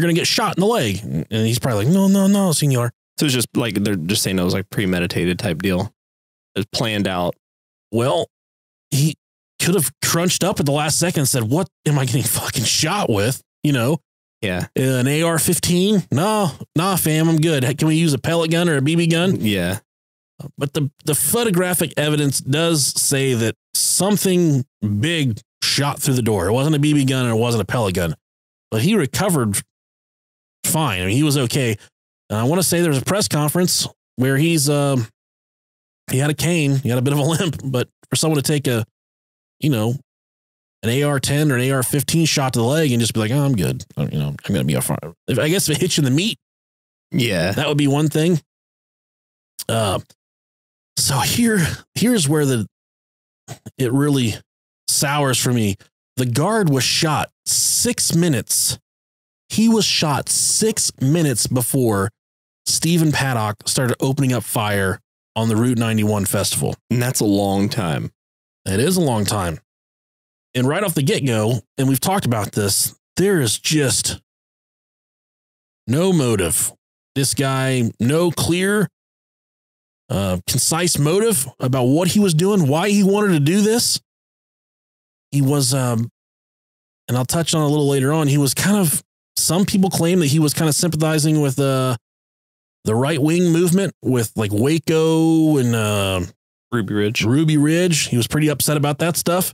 going to get shot in the leg." And he's probably like, no, senor. So it's just like, they're just saying it was like premeditated type deal. It was planned out. Well, could have crunched up at the last second and said, what am I getting fucking shot with? You know? Yeah. An AR-15? No, nah, fam, I'm good. Can we use a pellet gun or a BB gun? Yeah. But the photographic evidence does say that something big shot through the door. It wasn't a BB gun and it wasn't a pellet gun. But he recovered fine. I mean, he was okay. I want to say there was a press conference where he had a cane, he had a bit of a limp, but for someone to take an AR-10 or an AR-15 shot to the leg and just be like, oh, I'm good. I'm going to be fine. I guess if it hits you in the meat, yeah, that would be one thing. So here's where it really sours for me. The guard was shot 6 minutes. He was shot 6 minutes before Stephen Paddock started opening up fire on the Route 91 festival. And that's a long time. It is a long time. And right off the get-go, and we've talked about this, there is just no motive. This guy, no clear, concise motive about what he was doing, why he wanted to do this. He was, and I'll touch on it a little later on, he was kind of, some people claim that he was kind of sympathizing with the right-wing movement with like Waco and Ruby Ridge. He was pretty upset about that stuff.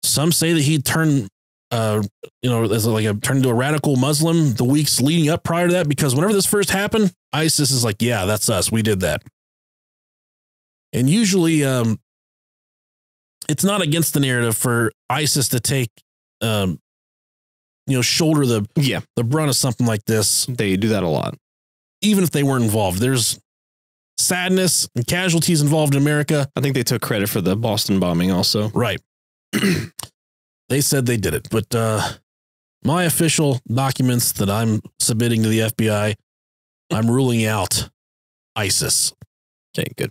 Some say that he turned, turned into a radical Muslim the weeks leading up prior to that, because whenever this first happened, ISIS is like, yeah, that's us. We did that. And usually, it's not against the narrative for ISIS to take, shoulder the brunt of something like this. They do that a lot. Even if they weren't involved, there's sadness and casualties involved in America. I think they took credit for the Boston bombing also. Right. They said they did it, but my official documents that I'm submitting to the FBI, I'm ruling out ISIS. Okay, good.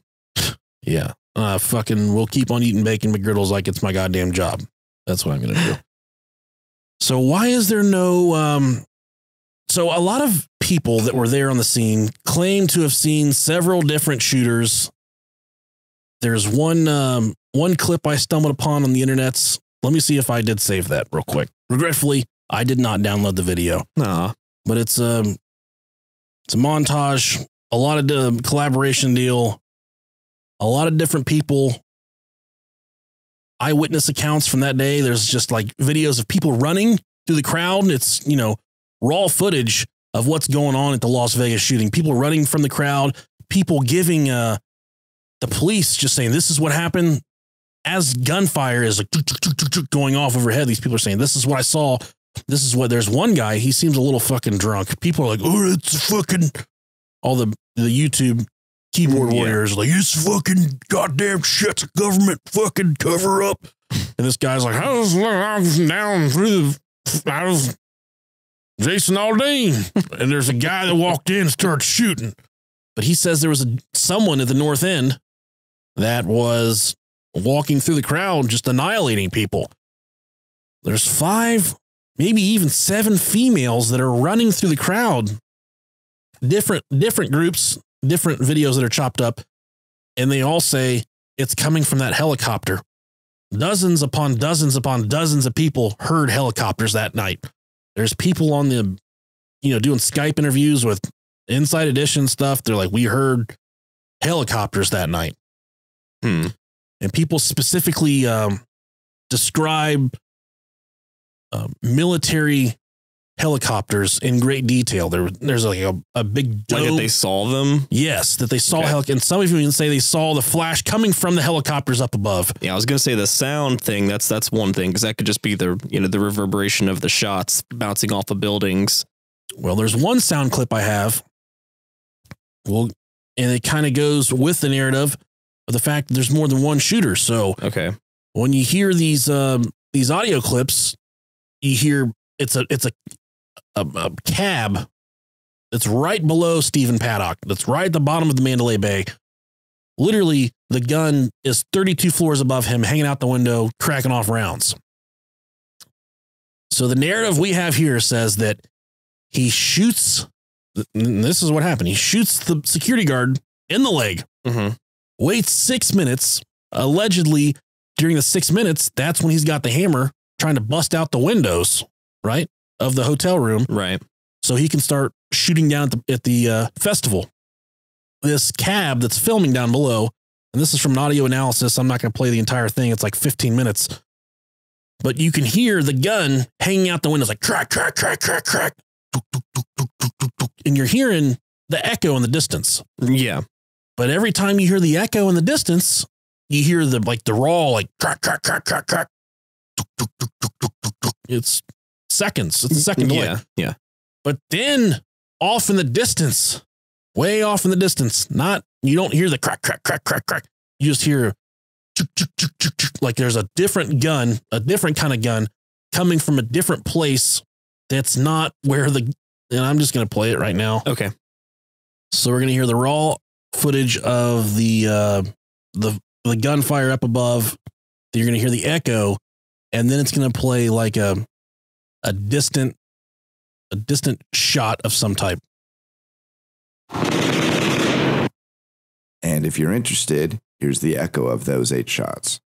Yeah. We'll keep on eating bacon McGriddles like it's my goddamn job. That's what I'm going to do. So why is there no... So a lot of people that were there on the scene claim to have seen several different shooters. There's one clip I stumbled upon on the internets. Let me see if I did save that real quick. Regretfully, I did not download the video. Nah. But it's a montage, a lot of collaboration deal, a lot of different people, eyewitness accounts from that day. There's just like videos of people running through the crowd. It's, raw footage of what's going on at the Las Vegas shooting. People running from the crowd, people giving the police just saying, this is what happened. As gunfire is like going off overhead, these people are saying, this is what I saw. This is what, there's one guy, he seems a little fucking drunk. People are like, oh, it's fucking, all the YouTube keyboard warriors, like, it's fucking goddamn shit's a government fucking cover up. And this guy's like, I was down through I was Jason Aldean. And there's a guy that walked in and started shooting. But he says there was someone at the north end that was walking through the crowd, just annihilating people. There's 5, maybe even 7 females that are running through the crowd. Different groups, different videos that are chopped up. And they all say it's coming from that helicopter. Dozens upon dozens upon dozens of people heard helicopters that night. There's people on the, doing Skype interviews with Inside Edition stuff. They're like, we heard helicopters that night. And people specifically describe military helicopters in great detail. There's like a big dome. Like that they saw them? Yes, that they saw helicopters. And some of you even say they saw the flash coming from the helicopters up above. Yeah, I was going to say the sound thing, that's one thing, because that could just be the reverberation of the shots bouncing off of buildings. Well, there's one sound clip I have. Well, and it kind of goes with the narrative of the fact that there's more than one shooter. So when you hear these audio clips, you hear it's a cab that's right below Stephen Paddock. That's right at the bottom of the Mandalay Bay. Literally, the gun is 32 floors above him, hanging out the window, cracking off rounds. So the narrative we have here says that he shoots, and this is what happened. He shoots the security guard in the leg, waits 6 minutes, allegedly during the 6 minutes, that's when he's got the hammer trying to bust out the windows, right, of the hotel room. Right. So he can start shooting down at the festival. This cab that's filming down below, and this is from an audio analysis. I'm not going to play the entire thing. It's like 15 minutes. But you can hear the gun hanging out the windows like crack, crack, crack, crack, crack. And you're hearing the echo in the distance. Yeah. But every time you hear the echo in the distance, you hear the raw, like crack, crack, crack, crack, crack. It's seconds. It's a second delay. Yeah. Yeah. But then off in the distance, way off in the distance, you don't hear the crack, crack, crack, crack, crack. You just hear like there's a different gun, a different kind of gun coming from a different place. That's not where and I'm just going to play it right now. Okay. So we're going to hear the raw footage of the gunfire up above. You're going to hear the echo, and then it's going to play like a distant shot of some type. And if you're interested, here's the echo of those 8 shots.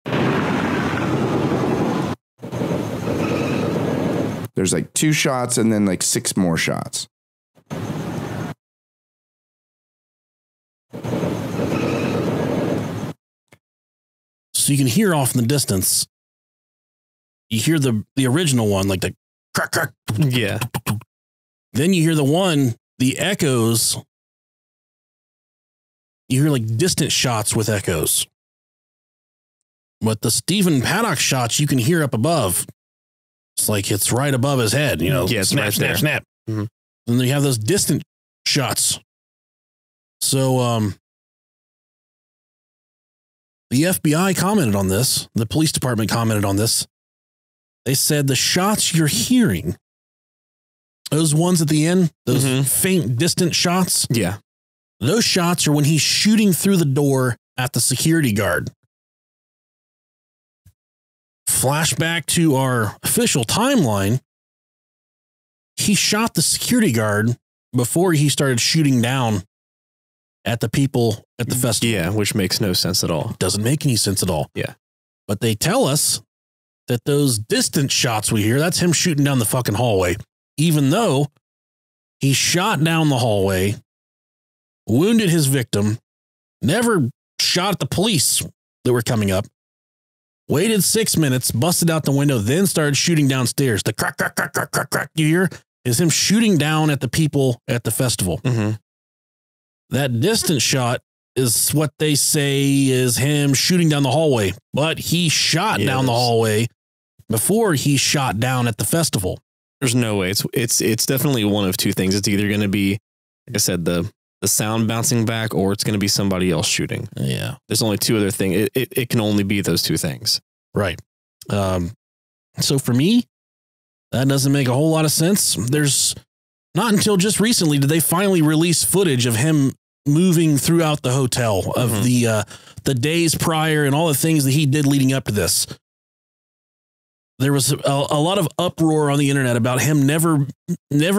There's like 2 shots and then like 6 more shots. So you can hear off in the distance. You hear the original one, like the crack, crack. Yeah. Then you hear the echoes. You hear like distant shots with echoes. But the Stephen Paddock shots you can hear up above. It's like it's right above his head, Yeah, snap, right snap, there. snap. Mm-hmm. And then you have those distant shots. So, the FBI commented on this. The police department commented on this. They said the shots you're hearing, those ones at the end, those faint, distant shots. Yeah. Those shots are when he's shooting through the door at the security guard. Flashback to our official timeline. He shot the security guard before he started shooting down at the people at the festival. Yeah, which makes no sense at all. Doesn't make any sense at all. Yeah. But they tell us that those distant shots we hear, that's him shooting down the fucking hallway. Even though he shot down the hallway, wounded his victim, never shot at the police that were coming up, waited 6 minutes, busted out the window, then started shooting downstairs. The crack, crack, crack, crack, crack, crack you hear is him shooting down at the people at the festival. Mm-hmm. That distant shot is what they say is him shooting down the hallway, but he shot down the hallway before he shot down at the festival. There's no way. It's definitely one of 2 things. It's either going to be, like I said, the sound bouncing back, or it's going to be somebody else shooting. Yeah. There's only 2 other things. It can only be those 2 things. Right. So for me, that doesn't make a whole lot of sense. There's not until just recently did they finally release footage of him moving throughout the hotel, of the days prior and all the things that he did leading up to this. There was a lot of uproar on the internet about him never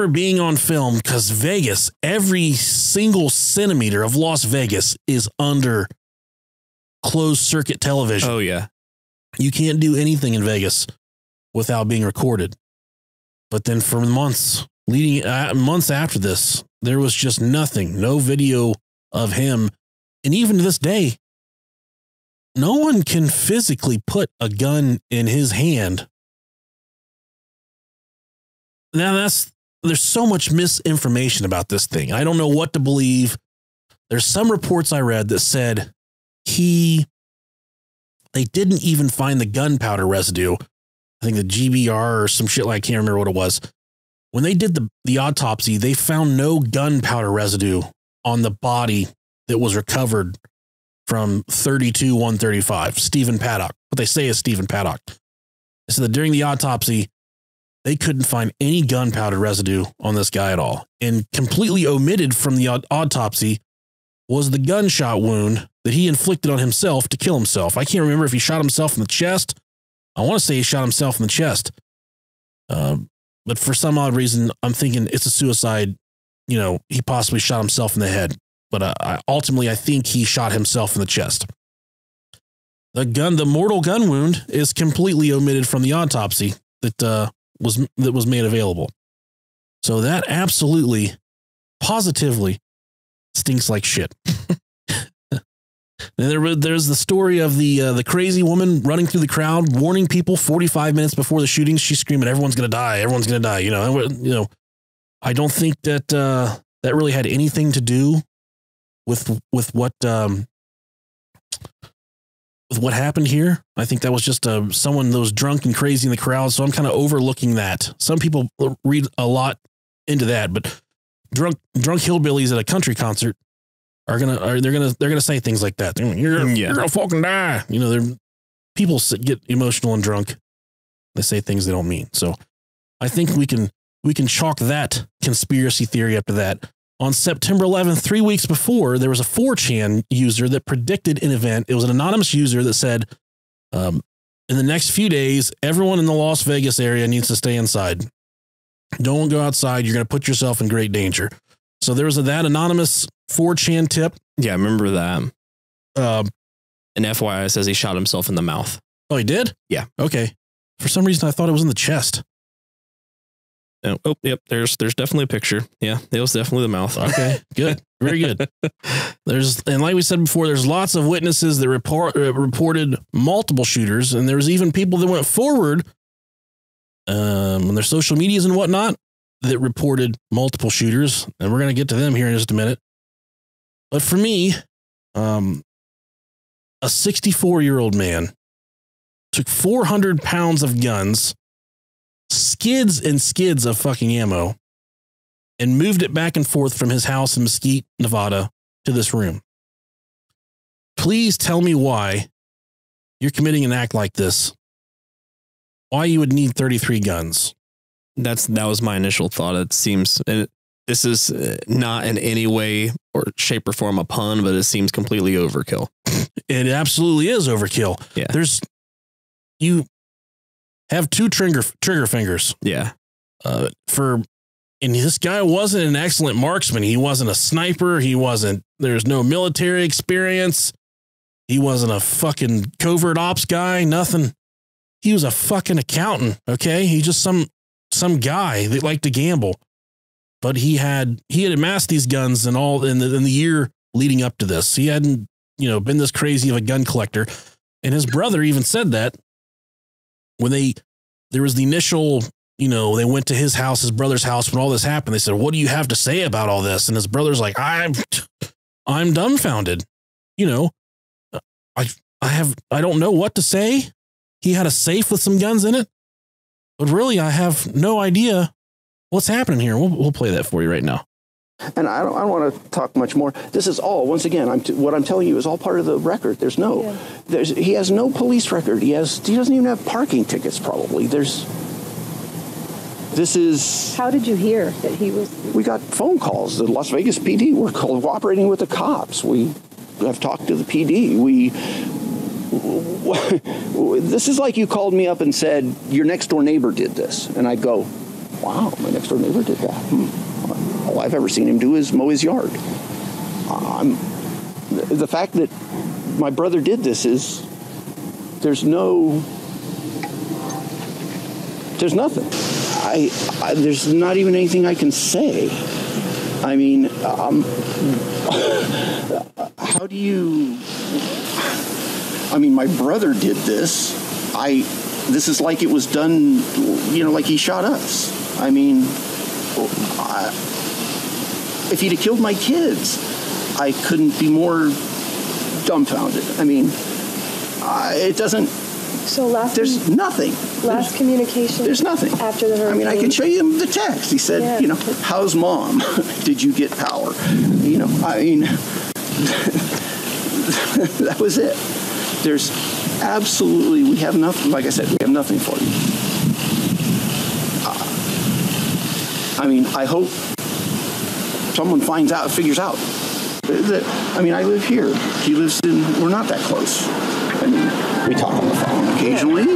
being on film, because Vegas, every single centimeter of Las Vegas is under closed circuit television. Oh, yeah. You can't do anything in Vegas without being recorded. But then for months after this, there was just nothing, no video of him. And even to this day, no one can physically put a gun in his hand. Now there's so much misinformation about this thing. I don't know what to believe. There's some reports I read that said they didn't even find the gunpowder residue. I think the GBR or some shit, like I can't remember what it was. When they did the autopsy, they found no gunpowder residue on the body that was recovered from 32-135, Stephen Paddock. What they say is Stephen Paddock. They said that during the autopsy, they couldn't find any gunpowder residue on this guy at all. And completely omitted from the autopsy was the gunshot wound that he inflicted on himself to kill himself. I can't remember if he shot himself in the chest. I want to say he shot himself in the chest. But for some odd reason, I'm thinking it's a suicide. He possibly shot himself in the head. But ultimately, I think he shot himself in the chest. the mortal gun wound is completely omitted from the autopsy that was made available. So that absolutely, positively stinks like shit. There's the story of the crazy woman running through the crowd, warning people 45 minutes before the shooting. She's screaming, "Everyone's going to die. Everyone's going to die." You know, I don't think that that really had anything to do with what happened here. I think that was just someone that was drunk and crazy in the crowd. So I'm kind of overlooking that. Some people read a lot into that, but drunk hillbillies at a country concert they're gonna say things like that. You're gonna fucking die. You know, people get emotional and drunk. They say things they don't mean. So I think we can chalk that conspiracy theory up to that. On September 11th, 3 weeks before, there was a 4chan user that predicted an event. It was an anonymous user that said, in the next few days, everyone in the Las Vegas area needs to stay inside. Don't go outside. You're going to put yourself in great danger. So there was that anonymous 4chan tip. Yeah, I remember that. And FYI says he shot himself in the mouth. Oh, he did? Yeah. Okay. For some reason, I thought it was in the chest. Oh, yep. There's definitely a picture. Yeah, it was definitely the mouth. Okay, good. Very good. And like we said before, there's lots of witnesses that reported multiple shooters. And there was even people that went forward on their social medias and whatnot that reported multiple shooters. And we're going to get to them here in just a minute. But for me, a 64-year-old man took 400 pounds of guns, skids and skids of fucking ammo, and moved it back and forth from his house in Mesquite, Nevada to this room. Please tell me why you're committing an act like this. Why you would need 33 guns. That was my initial thought. It seems, and this is not in any way or shape or form a pun, but it seems completely overkill. It absolutely is overkill. Yeah. You have two trigger fingers. Yeah. And this guy wasn't an excellent marksman. He wasn't a sniper. There's no military experience. He wasn't a fucking covert ops guy. Nothing. He was a fucking accountant. Okay. He just some guy that liked to gamble, but he had amassed these guns and all in the year leading up to this. He hadn't, been this crazy of a gun collector. And his brother even said that when there was the initial, they went to his brother's house when all this happened. They said, "What do you have to say about all this?" And his brother's like, I'm dumbfounded. I don't know what to say. He had a safe with some guns in it, but really I have no idea what's happening here. We'll play that for you right now. And I don't want to talk much more. This is all, once again, what I'm telling you is all part of the record. He has no police record. He doesn't even have parking tickets, probably. How did you hear that he was? We got phone calls. The Las Vegas PD were cooperating with the cops. We have talked to the PD. This is like you called me up and said, your next door neighbor did this. And I'd go, wow, my next door neighbor did that. All I've ever seen him do is mow his yard. The fact that my brother did this there's nothing. There's not even anything I can say. I mean, how do you... I mean, my brother did this. This is like it was done, like he shot us. I mean, if he'd have killed my kids, I couldn't be more dumbfounded. I mean, it doesn't... So there's nothing. Last communication. There's nothing. After the hurricane. I mean, I can show you the text. He said, how's mom? Did you get power? I mean, that was it. There's absolutely, we have nothing. Like I said, we have nothing for you. I mean, I hope someone figures out that, I mean, I live here. He lives we're not that close. I mean, we talk on the phone occasionally. He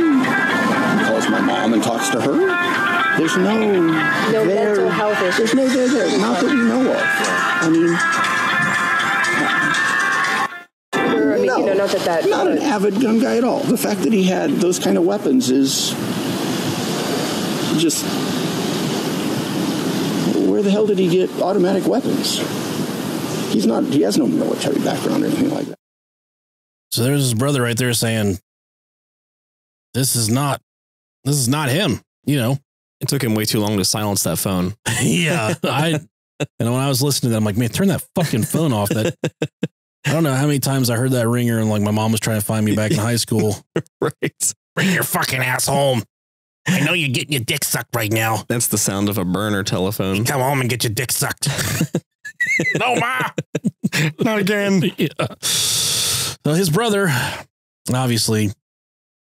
calls my mom and talks to her. There's no mental health issues. There's no there. Not that we know of. I mean, no not that Not an avid gun guy at all. The fact that he had those kind of weapons is just... Where the hell did he get automatic weapons? He has no military background or anything like that. So there's his brother right there saying, this is not him, you know. It took him way too long to silence that phone. Yeah. And when I was listening to that, I'm like, man, turn that fucking phone off. That I don't know how many times I heard that ringer and like my mom was trying to find me back in high school. Right. Bring your fucking ass home. I know you're getting your dick sucked right now. That's the sound of a burner telephone. Come home and get your dick sucked. No, Ma. Not again. Yeah. So his brother, obviously,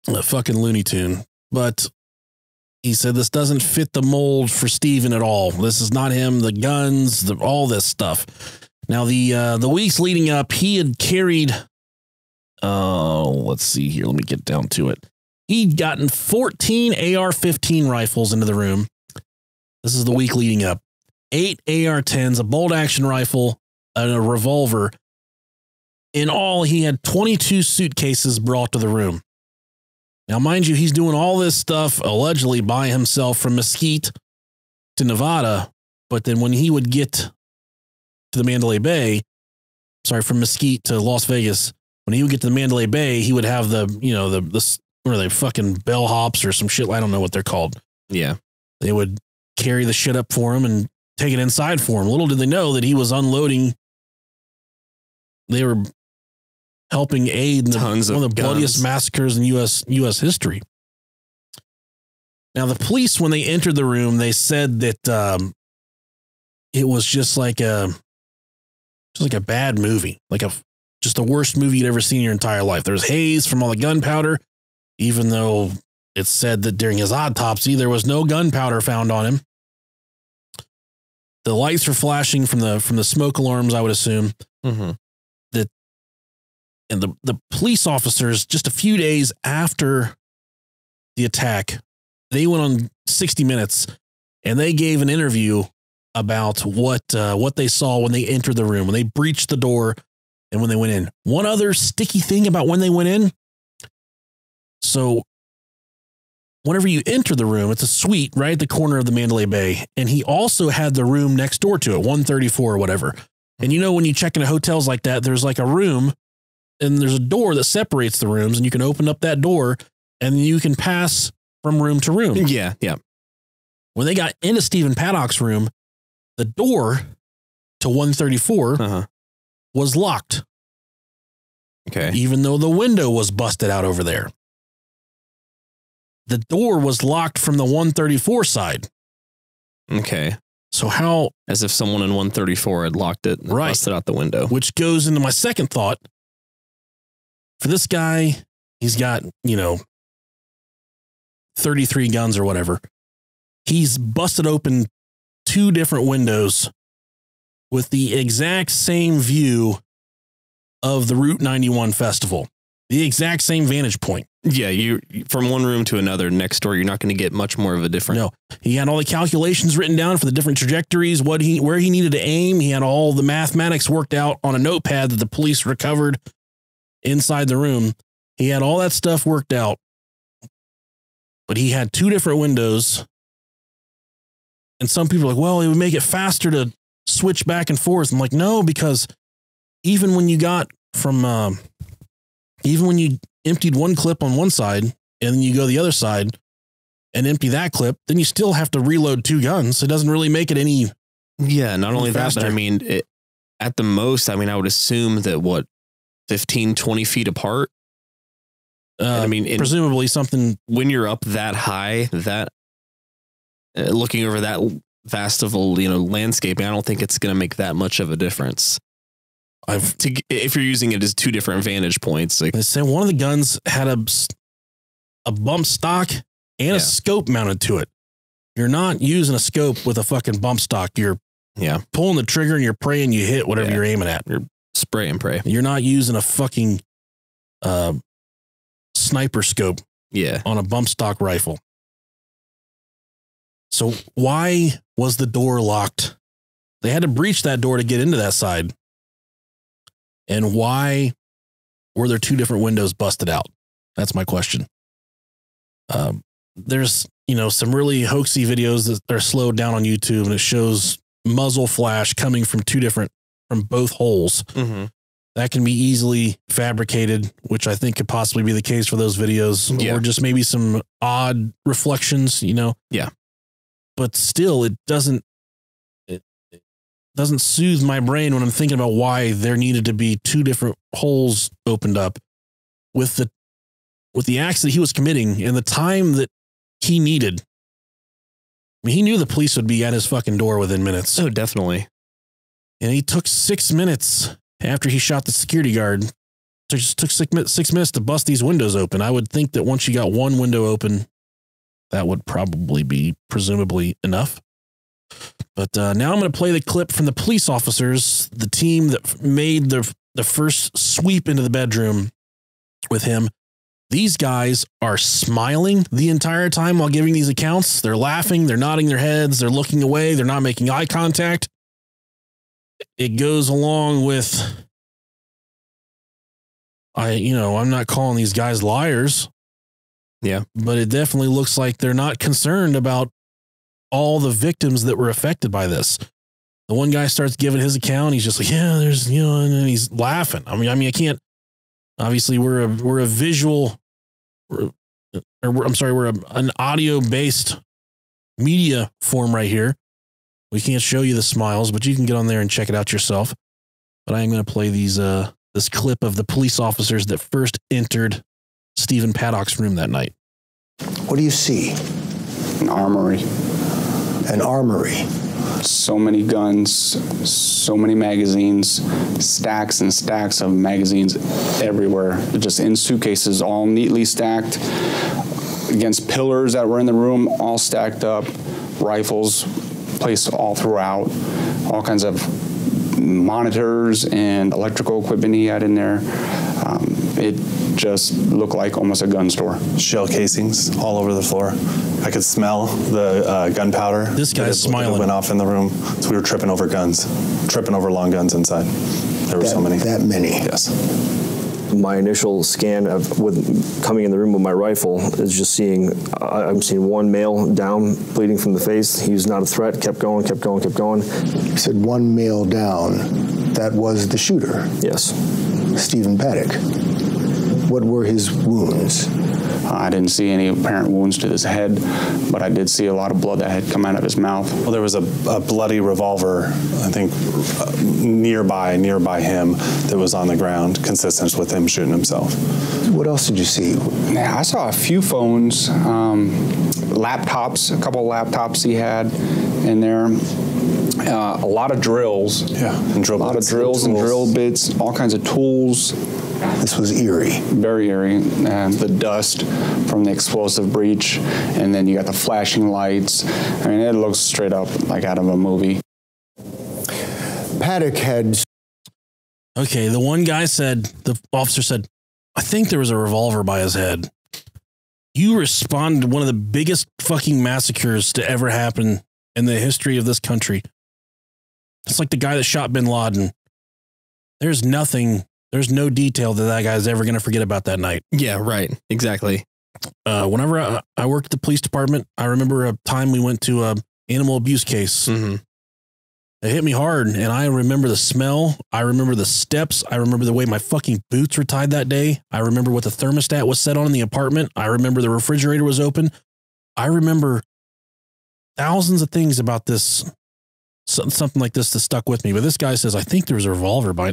a fucking Looney Tune, but he said this doesn't fit the mold for Stephen at all. This is not him. The guns, all this stuff. Now, the weeks leading up, he had carried, let's see here. Let me get down to it. He'd gotten 14 AR-15 rifles into the room. This is the week leading up. 8 AR-10s, a bolt-action rifle, and a revolver. In all, he had 22 suitcases brought to the room. Now, mind you, he's doing all this stuff allegedly by himself from Mesquite to Nevada. But then when he would get to the Mandalay Bay, from Mesquite to Las Vegas, when he would get to the Mandalay Bay, he would have the what are they, fucking bellhops or some shit? I don't know what they're called. Yeah. They would carry the shit up for him and take it inside for him. Little did they know that he was unloading. They were helping aid in one of the bloodiest massacres in U.S. history. Now, the police, when they entered the room, they said that it was just like a bad movie, just the worst movie you'd ever seen in your entire life. There was haze from all the gunpowder, even though it's said that during his autopsy, there was no gunpowder found on him. The lights were flashing from the smoke alarms, I would assume. Mm-hmm. And the police officers, just a few days after the attack, they went on 60 Minutes and they gave an interview about what they saw when they entered the room, when they breached the door and when they went in. One other sticky thing about when they went in. So whenever you enter the room, it's a suite right at the corner of the Mandalay Bay. And he also had the room next door to it, 134 or whatever. And you know, when you check into hotels like that, there's like a room and there's a door that separates the rooms and you can open up that door and you can pass from room to room. Yeah. Yeah. When they got into Stephen Paddock's room, the door to 134 was locked. Okay. Even though the window was busted out over there. The door was locked from the 134 side. Okay. So how... As if someone in 134 had locked it and busted out the window. Which goes into my second thought. For this guy, he's got, 33 guns or whatever. He's busted open 2 different windows with the exact same view of the Route 91 festival. The exact same vantage point. Yeah, you from one room to another next door, you're not going to get much more of a difference. No, he had all the calculations written down for the different trajectories, where he needed to aim. He had all the mathematics worked out on a notepad that the police recovered inside the room. He had all that stuff worked out, but he had 2 different windows. And some people are like, well, it would make it faster to switch back and forth. I'm like, no, because even when you emptied one clip on one side and then you go the other side and empty that clip, then you still have to reload 2 guns. It doesn't really make it any. Yeah. Not only faster. That, but at the most, I would assume that 15, 20 feet apart. Presumably something when you're up that high, looking over that vast of a, landscaping, I don't think it's going to make that much of a difference. If you're using it as 2 different vantage points, they say one of the guns had a bump stock and a scope mounted to it. You're not using a scope with a fucking bump stock. You're pulling the trigger and you're praying you hit whatever you're aiming at. You're spray and pray. You're not using a fucking sniper scope on a bump stock rifle. So why was the door locked? They had to breach that door to get into that side. And why were there two different windows busted out? That's my question. There's, some really hoaxy videos that are slowed down on YouTube, and it shows muzzle flash coming from both holes. Mm-hmm. That can be easily fabricated, which I think could possibly be the case for those videos, or just maybe some odd reflections, Yeah. But still, it doesn't soothe my brain when I'm thinking about why there needed to be two different holes opened up with the acts that he was committing and the time that he needed. I mean, he knew the police would be at his fucking door within minutes. Oh, definitely. And he took 6 minutes after he shot the security guard. It just took 6 minutes to bust these windows open. I would think that once you got one window open, that would probably be presumably enough. But now I'm going to play the clip from the police officers, the team that made the first sweep into the bedroom with him. These guys are smiling the entire time while giving these accounts. They're laughing. They're nodding their heads. They're looking away. They're not making eye contact. It goes along with, I'm not calling these guys liars. Yeah. But it definitely looks like they're not concerned about all the victims that were affected by this. The one guy starts giving his account. He's just like, yeah, there's, and then he's laughing. I mean, I can't, obviously we're a visual, we're an audio based media form right here. We can't show you the smiles, but you can get on there and check it out yourself. But I am going to play this clip of the police officers that first entered Stephen Paddock's room that night. What do you see? An armory. An armory. So many guns, so many magazines, stacks and stacks of magazines everywhere, just in suitcases, all neatly stacked against pillars that were in the room, all stacked up, rifles placed all throughout, all kinds of monitors and electrical equipment he had in there. It just looked like almost a gun store. Shell casings all over the floor. I could smell the gunpowder. This guy's smiling. It went off in the room. So we were tripping over long guns inside. There were so many. That many? Yes. My initial scan with coming in the room with my rifle is just I'm seeing one male down, bleeding from the face. He was not a threat, kept going. You said one male down. That was the shooter? Yes. Stephen Paddock. What were his wounds? I didn't see any apparent wounds to his head, but I did see a lot of blood that had come out of his mouth. Well, there was a bloody revolver, I think, nearby him that was on the ground, consistent with him shooting himself. What else did you see? Yeah, I saw a few phones, laptops, a couple of laptops he had in there. A lot of drills. Yeah, and drill bits. A lot of drills and drill bits, all kinds of tools. This was eerie. Very eerie. The dust from the explosive breach, and then you got the flashing lights. I mean, it looks straight up like out of a movie. Paddock had... Okay, the officer said, I think there was a revolver by his head. You responded to one of the biggest fucking massacres to ever happen in the history of this country. It's like the guy that shot bin Laden. There's no detail that guy's ever going to forget about that night. Yeah, right. Exactly. Whenever I worked at the police department, I remember a time we went to a animal abuse case. Mm-hmm. It hit me hard, and I remember the smell. I remember the steps. I remember the way my fucking boots were tied that day. I remember what the thermostat was set on in the apartment. I remember the refrigerator was open. I remember thousands of things about this, something like this that stuck with me. But this guy says, I think there was a revolver by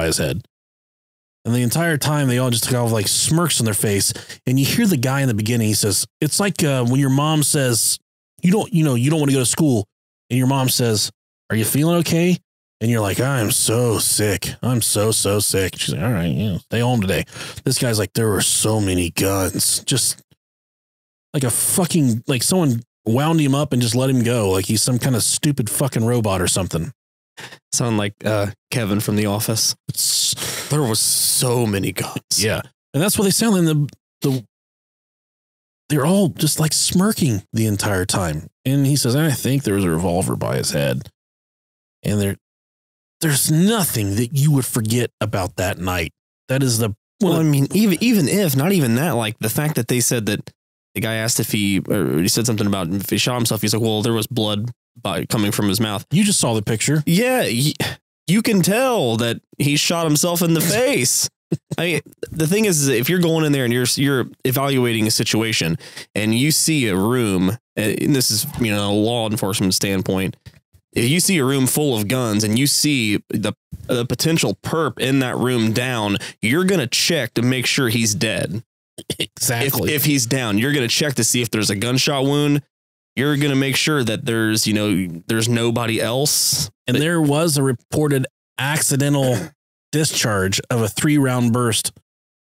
his head. And the entire time they all just took off like smirks on their face. And you hear the guy in the beginning, he says, it's like when your mom says, you don't want to go to school. And your mom says, are you feeling okay? And you're like, I'm so sick. I'm so sick. She's like, all right, stay home today. This guy's like, there were so many guns. Just like like someone wound him up and just let him go. Like he's some kind of stupid fucking robot or something. Sound like Kevin from The Office. There was so many guns. Yeah. And that's what they sound like. They're all just like smirking the entire time. And he says, I think there was a revolver by his head. And there's nothing that you would forget about that night. That is the well. I mean, even if not even that, like the fact that they said that the guy asked if he said something about if he shot himself. He's like, well, there was blood coming from his mouth. You just saw the picture. Yeah, you can tell that he shot himself in the face. I mean, the thing is if you're going in there and you're evaluating a situation and you see a room, and this is, you know, a law enforcement standpoint, if you see a room full of guns and you see the potential perp in that room down, you're going to check to make sure he's dead. Exactly. If he's down, you're going to check to see if there's a gunshot wound. You're going to make sure that there's nobody else. And there was a reported accidental discharge of a 3-round burst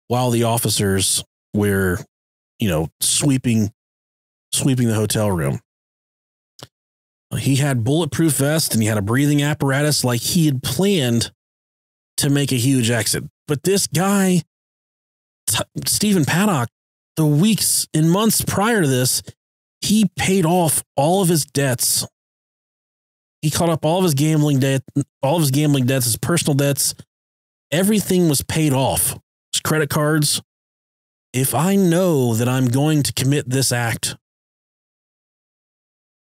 while the officers were, sweeping the hotel room. He had bulletproof vest and he had a breathing apparatus, like he had planned to make a huge exit. But this guy, Stephen Paddock, the weeks and months prior to this, he paid off all of his debts. He caught up all of his gambling debts, his personal debts. Everything was paid off. His credit cards. If I know that I'm going to commit this act,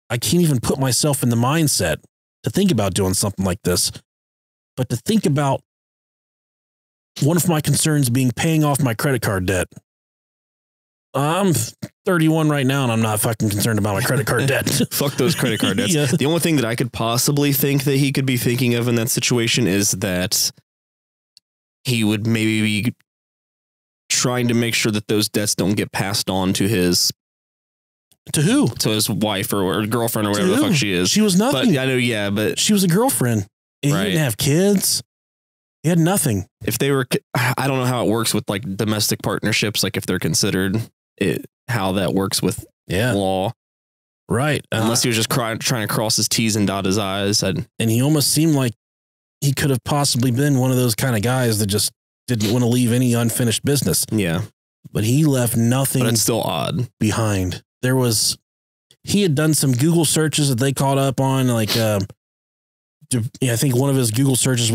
I can't even put myself in the mindset to think about doing something like this. But to think about one of my concerns being paying off my credit card debt. I'm 31 right now and I'm not fucking concerned about my credit card debt. Fuck those credit card debts. Yeah. The only thing that I could possibly think that he could be thinking of in that situation is that he would maybe be trying to make sure that those debts don't get passed on to his... To who? To his wife or girlfriend or whatever the fuck she is. She was nothing. But I know, yeah, but... She was a girlfriend. And right. He didn't have kids. He had nothing. If they were... I don't know how it works with like domestic partnerships, like if they're considered... how that works with law. Right. Unless he was just trying to cross his T's and dot his I's. And he almost seemed like he could have possibly been one of those kind of guys that just didn't want to leave any unfinished business. Yeah. But he left nothing. But it's still odd. Behind. He had done some Google searches that they caught up on. Like, I think one of his Google searches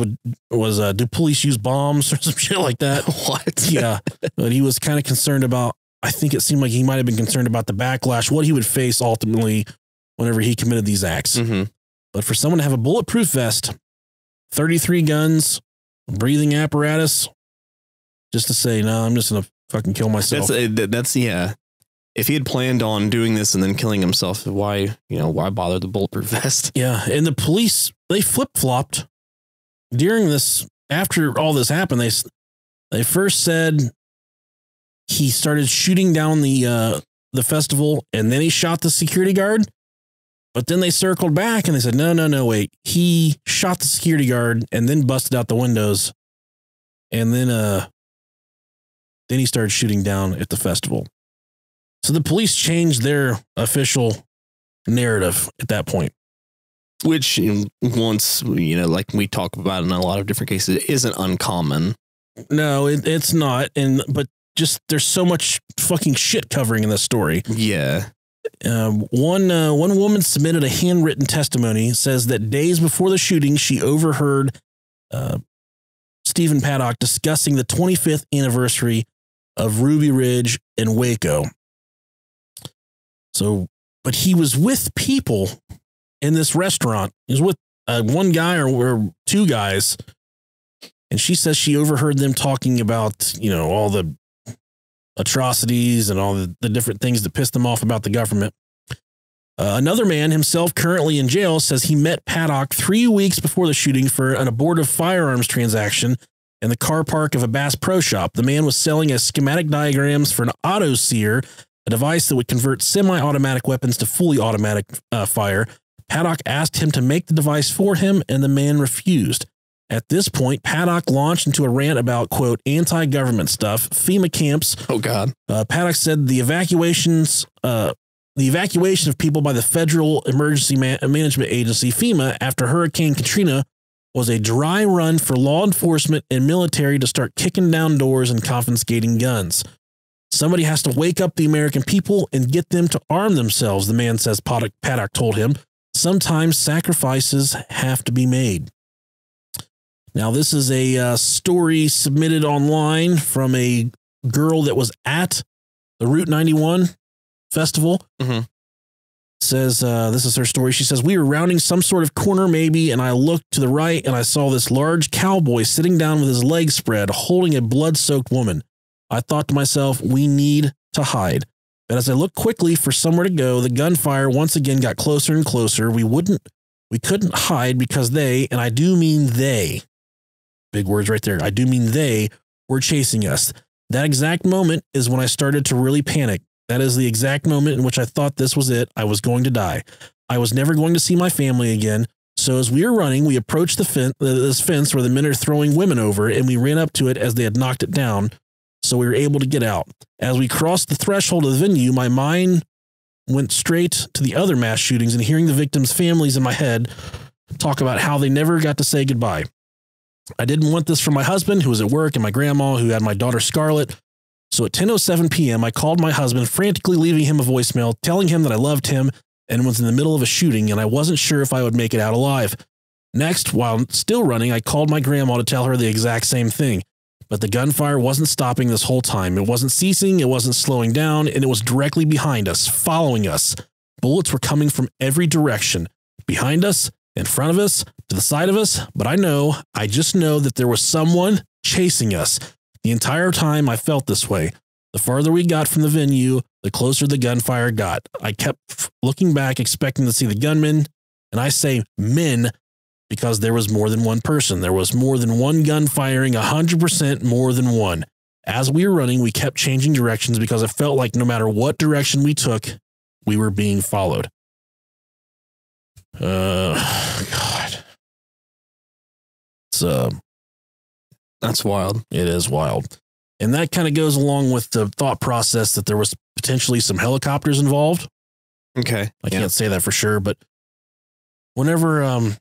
was do police use bombs or some shit like that? What? Yeah. But he was kind of concerned about, I think it seemed like he might have been concerned about the backlash, what he would face ultimately whenever he committed these acts. Mm-hmm. But for someone to have a bulletproof vest, 33 guns, breathing apparatus, just to say, no, I'm just going to fucking kill myself. That's yeah. If he had planned on doing this and then killing himself, why bother the bulletproof vest? Yeah. And the police, they flip-flopped during this. After all this happened, they first said he started shooting down the festival and then he shot the security guard. But then they circled back and they said, no, wait. He shot the security guard and then busted out the windows. And then he started shooting down at the festival. So the police changed their official narrative at that point. Which once, like we talk about in a lot of different cases, isn't uncommon. No, it's not. But just there's so much fucking shit covering in this story. Yeah. One woman submitted a handwritten testimony, says that days before the shooting, she overheard Stephen Paddock discussing the 25th anniversary of Ruby Ridge and Waco. So, but he was with people in this restaurant. He was with one guy or two guys. And she says she overheard them talking about, all the atrocities and all the different things that pissed them off about the government. Another man, himself currently in jail, says he met Paddock 3 weeks before the shooting for an abortive firearms transaction in the car park of a Bass Pro Shop. The man was selling us schematic diagrams for an auto sear, a device that would convert semi-automatic weapons to fully automatic fire. Paddock asked him to make the device for him, and the man refused. At this point, Paddock launched into a rant about, quote, anti-government stuff, FEMA camps. Oh, God. Paddock said the evacuation of people by the Federal Emergency Management Agency, FEMA, after Hurricane Katrina was a dry run for law enforcement and military to start kicking down doors and confiscating guns. Somebody has to wake up the American people and get them to arm themselves, the man says, Paddock told him. Sometimes sacrifices have to be made. Now, this is a story submitted online from a girl that was at the Route 91 festival. Mm-hmm. Says, this is her story. She says, we were rounding some sort of corner maybe, and I looked to the right and I saw this large cowboy sitting down with his legs spread, holding a blood-soaked woman. I thought to myself, we need to hide. But as I looked quickly for somewhere to go, the gunfire once again got closer and closer. We couldn't hide because they, and I do mean they, big words right there, I do mean they were chasing us. That exact moment is when I started to really panic. That is the exact moment in which I thought this was it. I was going to die. I was never going to see my family again. So as we were running, we approached this fence where the men are throwing women over, and we ran up to it as they had knocked it down. So we were able to get out. As we crossed the threshold of the venue, my mind went straight to the other mass shootings and hearing the victims' families in my head talk about how they never got to say goodbye. I didn't want this for my husband, who was at work, and my grandma, who had my daughter Scarlett. So at 10:07 p.m., I called my husband, frantically leaving him a voicemail, telling him that I loved him and was in the middle of a shooting, and I wasn't sure if I would make it out alive. Next, while still running, I called my grandma to tell her the exact same thing. But the gunfire wasn't stopping this whole time. It wasn't ceasing, it wasn't slowing down, and it was directly behind us, following us. Bullets were coming from every direction, behind us, in front of us, to the side of us, but I just know that there was someone chasing us. The entire time I felt this way. The farther we got from the venue, the closer the gunfire got. I kept looking back, expecting to see the gunmen, and I say men because there was more than one person. There was more than one gun firing, 100% more than one. As we were running, we kept changing directions because it felt like no matter what direction we took, we were being followed. God. It's that's wild. It is wild. And that kind of goes along with the thought process that there was potentially some helicopters involved. Okay. I can't say that for sure, but whenever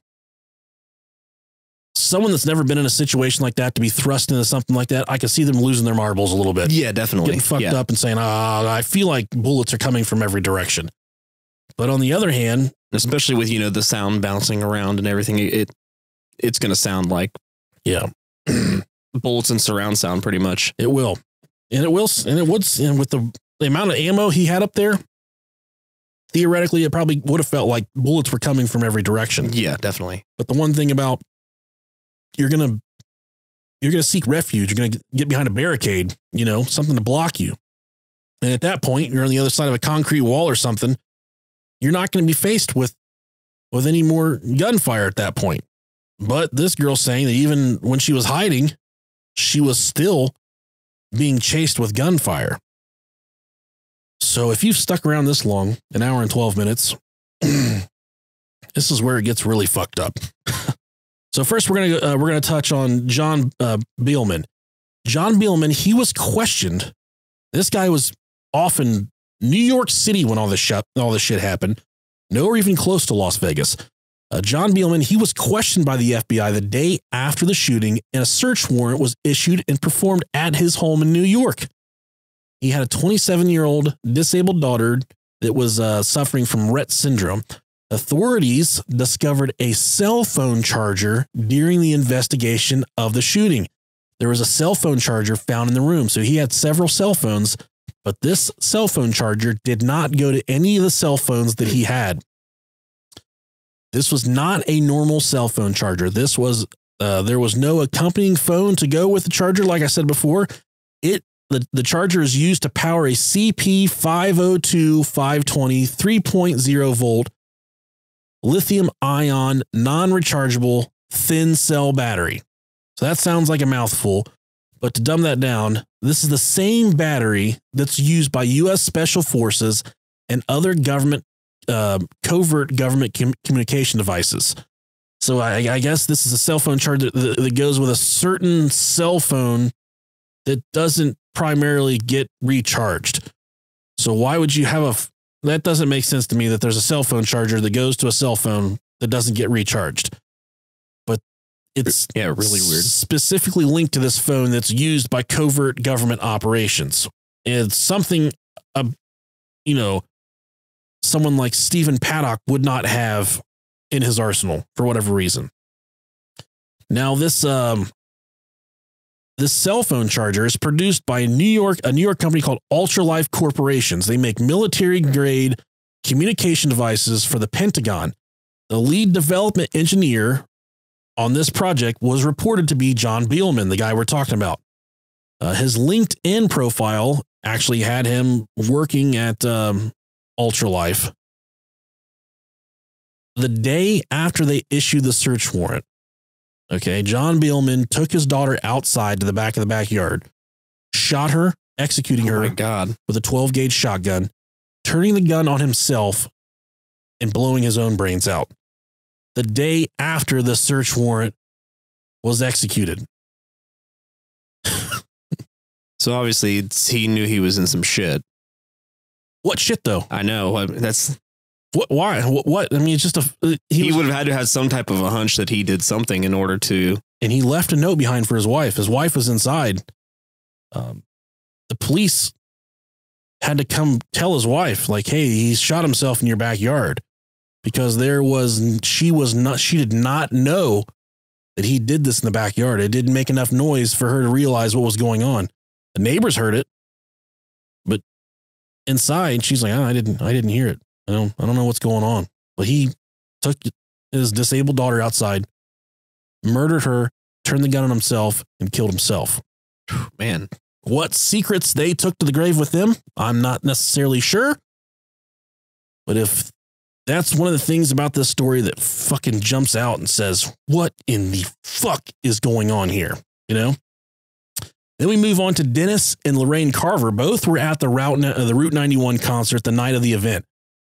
someone that's never been in a situation like that to be thrust into something like that, I can see them losing their marbles a little bit. Yeah, definitely. Getting fucked up and saying, I feel like bullets are coming from every direction. But on the other hand, especially with, the sound bouncing around and everything, it's going to sound like, bullets and surround sound pretty much. It will. And with the amount of ammo he had up there, theoretically, it probably would have felt like bullets were coming from every direction. Yeah, definitely. But the one thing about you're going to seek refuge. You're going to get behind a barricade, something to block you. And at that point, you're on the other side of a concrete wall or something. You're not going to be faced with any more gunfire at that point. But this girl's saying that even when she was hiding, she was still being chased with gunfire. So if you've stuck around this long, an hour and 12 minutes, this is where it gets really fucked up. So first, we're gonna touch on John Beelman. John Beelman, he was questioned. This guy was off in New York City when all this shit happened, nowhere even close to Las Vegas. John Beelman, he was questioned by the FBI the day after the shooting, and a search warrant was issued and performed at his home in New York. He had a 27-year-old disabled daughter that was suffering from Rett syndrome. Authorities discovered a cell phone charger during the investigation of the shooting. There was a cell phone charger found in the room, so he had several cell phones, but this cell phone charger did not go to any of the cell phones that he had. This was not a normal cell phone charger. This was there was no accompanying phone to go with the charger. Like I said before, the charger is used to power a CP502 520 3.0 volt lithium ion non-rechargeable thin cell battery. So that sounds like a mouthful, but to dumb that down, this is the same battery that's used by U.S. Special Forces and other government covert government communication devices. So I guess this is a cell phone charger that goes with a certain cell phone that doesn't primarily get recharged. So why would you have that doesn't make sense to me that there's a cell phone charger that goes to a cell phone that doesn't get recharged. But it's really weird. Specifically linked to this phone that's used by covert government operations. It's something, someone like Stephen Paddock would not have in his arsenal for whatever reason. Now this cell phone charger is produced by a New York company called Ultralife Corporations. They make military grade communication devices for the Pentagon. The lead development engineer on this project was reported to be John Bielman, the guy we're talking about. His LinkedIn profile actually had him working at Ultralife. The day after they issued the search warrant, okay, John Bielman took his daughter outside to the back of the backyard, shot her, executing her with a 12-gauge shotgun, turning the gun on himself and blowing his own brains out. The day after the search warrant was executed. So obviously he knew he was in some shit. What shit though? I know. That's what. Why? What? I mean, it's just he would have had to have some type of a hunch that he did something in order to. And he left a note behind for his wife. His wife was inside. The police had to come tell his wife, like, "Hey, he shot himself in your backyard," because she did not know that he did this in the backyard. It didn't make enough noise for her to realize what was going on. The neighbors heard it, but inside she's like, "Oh, I didn't hear it. I don't know what's going on." But he took his disabled daughter outside, murdered her, turned the gun on himself, and killed himself. Man, what secrets they took to the grave with them, I'm not necessarily sure. But if that's one of the things about this story that fucking jumps out and says, what in the fuck is going on here? You know? Then we move on to Dennis and Lorraine Carver. Both were at the Route 91 concert the night of the event.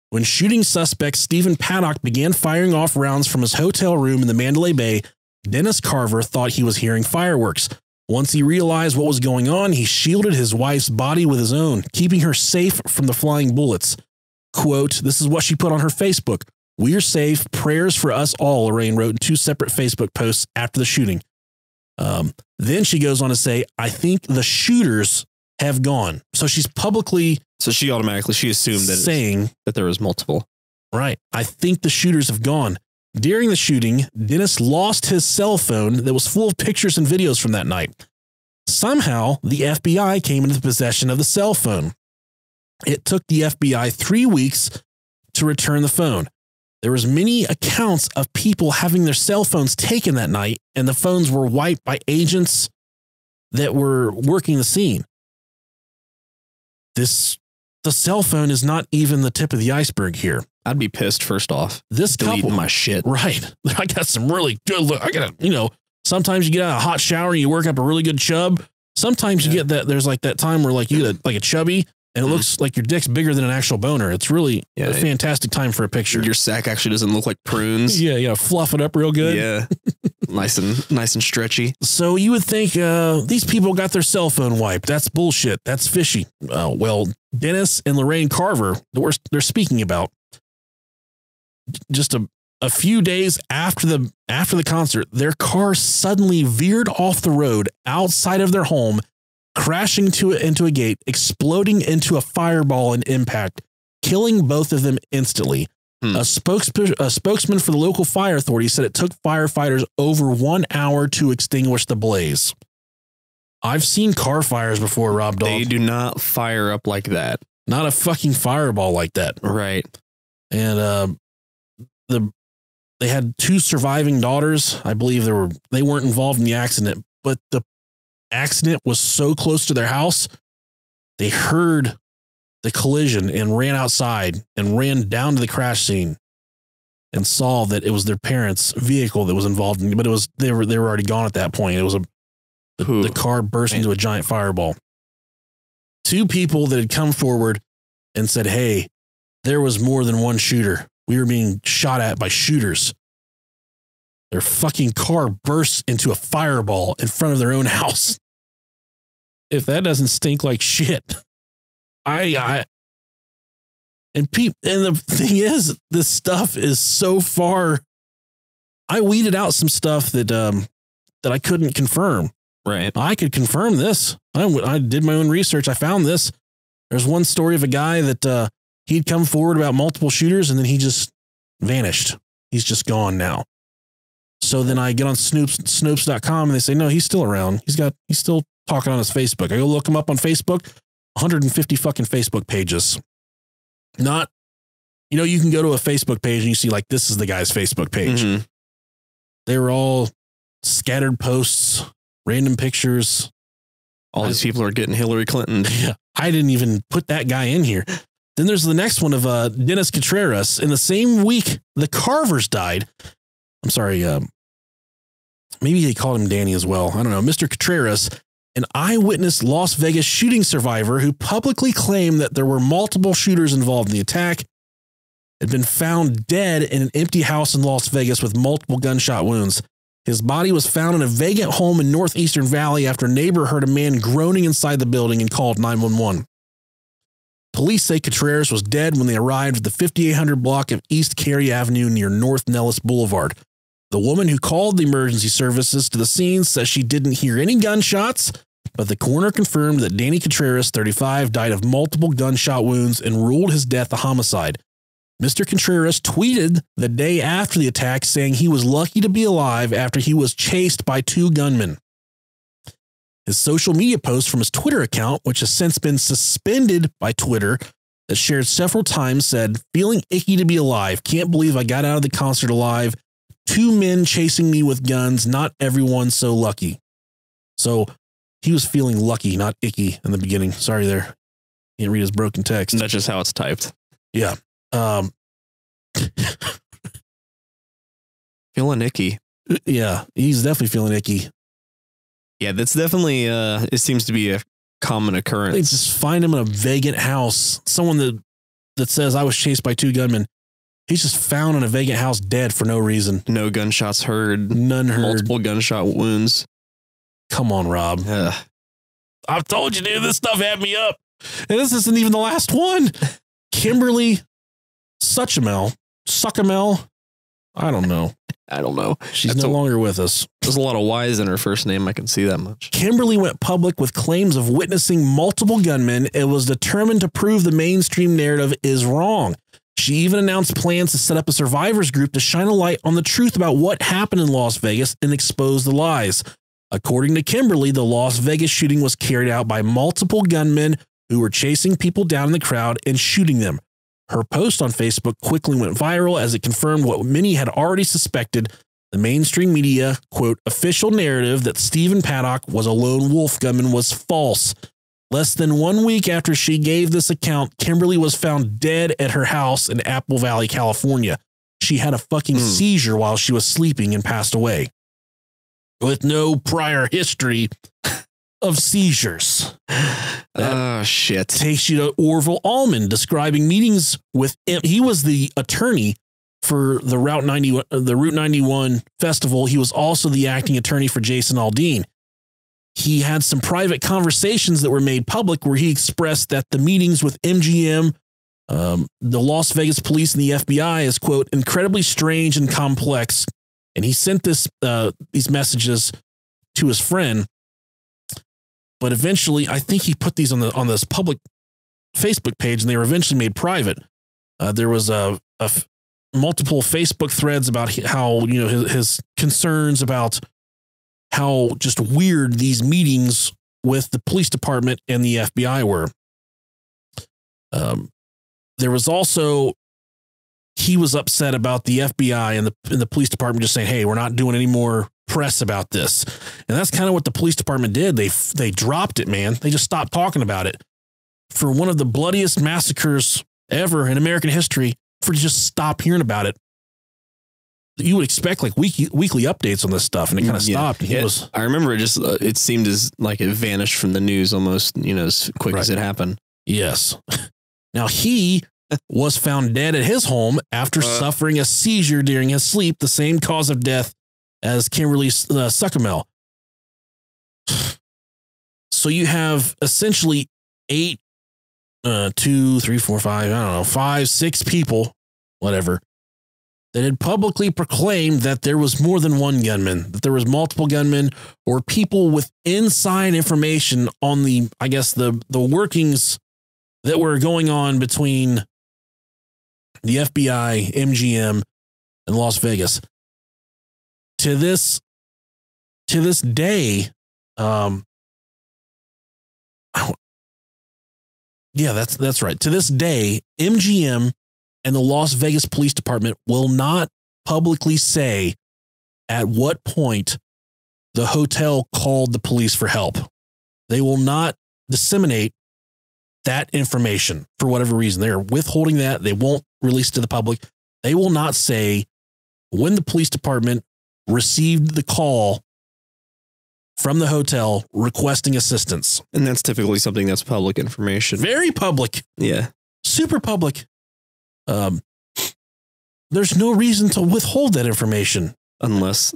When shooting suspect Stephen Paddock began firing off rounds from his hotel room in the Mandalay Bay, Dennis Carver thought he was hearing fireworks. Once he realized what was going on, he shielded his wife's body with his own, keeping her safe from the flying bullets. Quote, this is what she put on her Facebook. "We're safe. Prayers for us all," Lorraine wrote in 2 separate Facebook posts after the shooting. Then she goes on to say, "I think the shooters have gone." So she's publicly... So she assumed that saying that there was multiple. Right. "I think the shooters have gone." During the shooting, Dennis lost his cell phone that was full of pictures and videos from that night. Somehow, the FBI came into possession of the cell phone. It took the FBI 3 weeks to return the phone. There was many accounts of people having their cell phones taken that night, and the phones were wiped by agents that were working the scene. The cell phone is not even the tip of the iceberg here. I'd be pissed first off. This deleting couple, my shit. Right. I got some really good look. I got sometimes you get out of a hot shower and you work up a really good chub. Sometimes you get that. There's like that time where like you get like a chubby and it looks like your dick's bigger than an actual boner. It's really a fantastic time for a picture. Your sack actually doesn't look like prunes. Yeah. Fluff it up real good. Yeah. Nice and stretchy. So you would think these people got their cell phone wiped. That's bullshit. That's fishy. Well, Dennis and Lorraine Carver, they're speaking about, just a few days after the concert, their car suddenly veered off the road outside of their home, crashing into a gate, exploding into a fireball in impact, killing both of them instantly. A spokesman for the local fire authority said it took firefighters over 1 hour to extinguish the blaze. I've seen car fires before, Rob Dog. They do not fire up like that. Not a fucking fireball like that. Right. And they had 2 surviving daughters. I believe they weren't involved in the accident, but the accident was so close to their house, they heard the collision and ran outside and ran down to the crash scene and saw that it was their parents' vehicle that was involved in, but they were already gone at that point. It was the car burst into a giant fireball. 2 people that had come forward and said, "Hey, there was more than one shooter. We were being shot at by shooters. Their fucking car burst into a fireball in front of their own house." If that doesn't stink like shit, and the thing is, this stuff is so far. I weeded out some stuff that I couldn't confirm. Right. I could confirm this. I did my own research. I found this. There's one story of a guy that he'd come forward about multiple shooters and then he just vanished. He's just gone now. So then I get on Snopes.com and they say, no, he's still around. He's still talking on his Facebook. I go look him up on Facebook, 150 fucking Facebook pages. Not, you can go to a Facebook page and you see like, this is the guy's Facebook page. Mm-hmm. They were all scattered posts, random pictures. All these people are getting Hillary Clinton. Yeah. I didn't even put that guy in here. Then there's the next one of Dennis Contreras. In the same week, the Carvers died. I'm sorry. Maybe they called him Danny as well. I don't know. Mr. Contreras, an eyewitness Las Vegas shooting survivor who publicly claimed that there were multiple shooters involved in the attack, had been found dead in an empty house in Las Vegas with multiple gunshot wounds. His body was found in a vacant home in Northeastern Valley after a neighbor heard a man groaning inside the building and called 911. Police say Contreras was dead when they arrived at the 5800 block of East Cary Avenue near North Nellis Boulevard. The woman who called the emergency services to the scene says she didn't hear any gunshots, but the coroner confirmed that Danny Contreras, 35, died of multiple gunshot wounds and ruled his death a homicide. Mr. Contreras tweeted the day after the attack saying he was lucky to be alive after he was chased by 2 gunmen. His social media post from his Twitter account, which has since been suspended by Twitter, that shared several times, said, "Feeling icky to be alive. Can't believe I got out of the concert alive. 2 men chasing me with guns. Not everyone so lucky." So he was feeling lucky, not icky in the beginning. Sorry there. Can't read his broken text. That's just how it's typed. Yeah. Feeling icky. Yeah, he's definitely feeling icky. Yeah, that's definitely, it seems to be a common occurrence. They just find him in a vacant house. Someone that says, "I was chased by 2 gunmen." He's just found in a vacant house dead for no reason. No gunshots heard. None heard. Multiple gunshot wounds. Come on, Rob. I've told you, dude, this stuff had me up. And this isn't even the last one. Kimberly Suchamel. I don't know. She's no longer with us. There's a lot of Y's in her first name. I can see that much. Kimberly went public with claims of witnessing multiple gunmen and was determined to prove the mainstream narrative is wrong. She even announced plans to set up a survivors group to shine a light on the truth about what happened in Las Vegas and expose the lies. According to Kimberly, the Las Vegas shooting was carried out by multiple gunmen who were chasing people down in the crowd and shooting them. Her post on Facebook quickly went viral as it confirmed what many had already suspected: the mainstream media, quote, official narrative that Stephen Paddock was a lone wolf gunman was false. Less than 1 week after she gave this account, Kimberly was found dead at her house in Apple Valley, California. She had a fucking seizure while she was sleeping and passed away. With no prior history of seizures. Shit. Takes you to Orville Allman describing meetings with him. He was the attorney for the Route 91 festival. He was also the acting attorney for Jason Aldean. He had some private conversations that were made public where he expressed that the meetings with MGM, the Las Vegas police, and the FBI is, quote, incredibly strange and complex. And he sent these messages to his friend. But eventually, I think he put these on this public Facebook page, and they were eventually made private. There was multiple Facebook threads about how, his concerns about how just weird these meetings with the police department and the FBI were. There was also, he was upset about the FBI and the police department just saying, "Hey, we're not doing any more press about this." And that's kind of what the police department did. They dropped it, man. They just stopped talking about it. For one of the bloodiest massacres ever in American history, for just stop hearing about it. You would expect like weekly updates on this stuff, and it kind of stopped. I remember it seemed as like it vanished from the news almost, as quick as it happened. Yes. Now he was found dead at his home after suffering a seizure during his sleep, the same cause of death as Kimberly Suchamel. So you have essentially 8, 2, 3, 4, 5, I don't know, 5, 6 people, whatever, that had publicly proclaimed that there was more than one gunman, that there was multiple gunmen or people with inside information on the workings that were going on between the FBI, MGM, and Las Vegas. to this day, yeah, that's right. To this day, MGM and the Las Vegas Police Department will not publicly say at what point the hotel called the police for help. They will not disseminate that information for whatever reason. They're withholding that. They won't release to the public. They will not say when the police department received the call from the hotel requesting assistance. And that's typically something that's public information. Very public. Yeah. Super public. There's no reason to withhold that information. Unless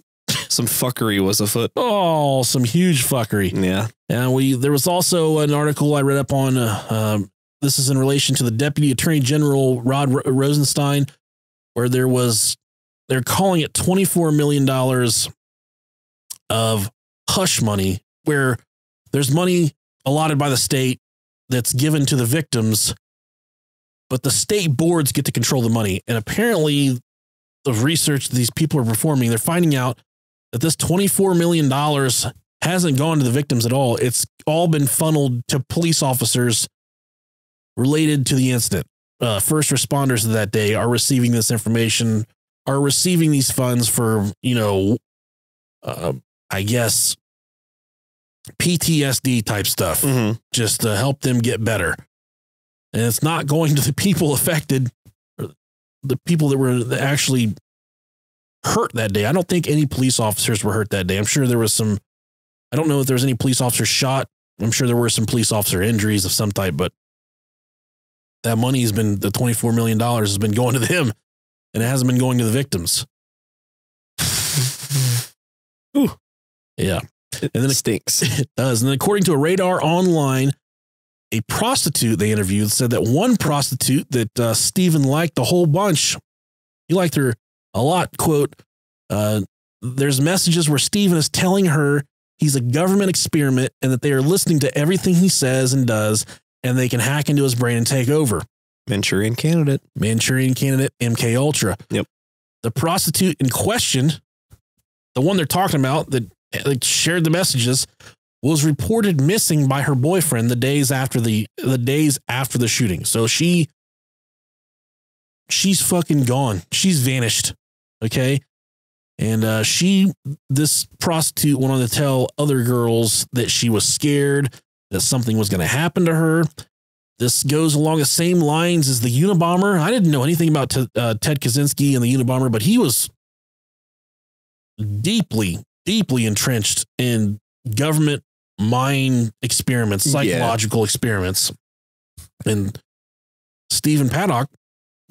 some fuckery was afoot. Oh, some huge fuckery. Yeah. And there was also an article I read up on, this is in relation to the Deputy Attorney General, Rod Rosenstein, where they're calling it $24 million of hush money, where there's money allotted by the state that's given to the victims, but the state boards get to control the money. And apparently the research these people are performing, they're finding out that this $24 million hasn't gone to the victims at all. It's all been funneled to police officers related to the incident. First responders of that day are receiving this information, are receiving these funds for, I guess, PTSD type stuff, just to help them get better. And it's not going to the people affected, or the people that were actually hurt that day. I don't think any police officers were hurt that day. I'm sure there was some, I don't know if there was any police officers shot. I'm sure there were some police officer injuries of some type, but that money has been, the $24 million has been going to them, and it hasn't been going to the victims. Ooh. Yeah. And then it stinks. It does. And then according to a Radar Online, a prostitute they interviewed said that one prostitute that Stephen liked a whole bunch, he liked her a lot, quote, there's messages where Stephen is telling her he's a government experiment and that they are listening to everything he says and does, and they can hack into his brain and take over. Manchurian Candidate, MK Ultra. Yep. The prostitute in question, the one they're talking about that shared the messages, was reported missing by her boyfriend the days after the shooting. So she's fucking gone. She's vanished. Okay. And this prostitute went on to tell other girls that she was scared that something was going to happen to her. This goes along the same lines as the Unabomber. I didn't know anything about Ted Kaczynski and the Unabomber, but he was deeply entrenched in government mind experiments, psychological experiments. And Stephen Paddock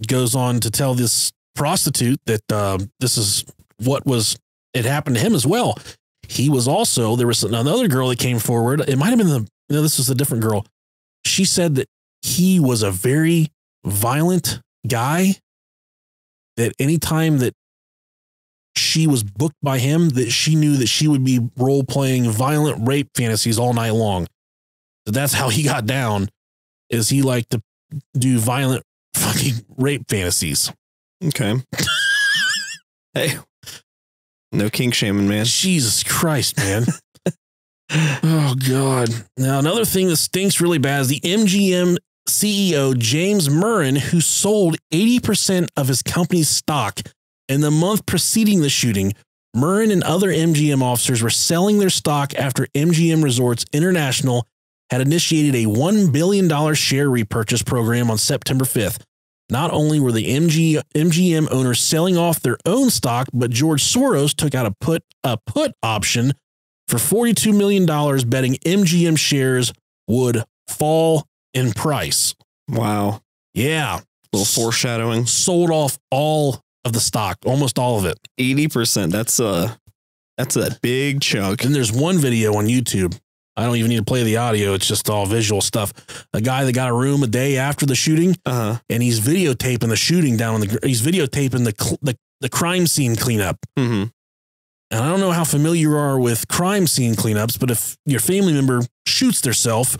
goes on to tell this prostitute that this is it happened to him as well. He was also, there was another girl that came forward. It might have been this was a different girl. She said that he was a very violent guy, that anytime that she was booked by him, that she knew that she would be role playing violent rape fantasies all night long. So that's how he got down, is he liked to do violent fucking rape fantasies. Okay. Hey, no kink shaming, man. Jesus Christ, man. Oh God. Now, another thing that stinks really bad is the MGM CEO, James Murren, who sold 80% of his company's stock in the month preceding the shooting. Murren and other MGM officers were selling their stock after MGM Resorts International had initiated a $1 billion share repurchase program on September 5th. Not only were the MGM owners selling off their own stock, but George Soros took out a put option for $42 million, betting MGM shares would fall in price. Wow. Yeah. A little foreshadowing. Sold off all of the stock, almost all of it. 80%. That's a big chunk. And there's one video on YouTube. I don't even need to play the audio. It's just all visual stuff. A guy that got a room a day after the shooting, and he's videotaping the shooting down on he's videotaping the crime scene cleanup. Mm-hmm. And I don't know how familiar you are with crime scene cleanups, but if your family member shoots themselves,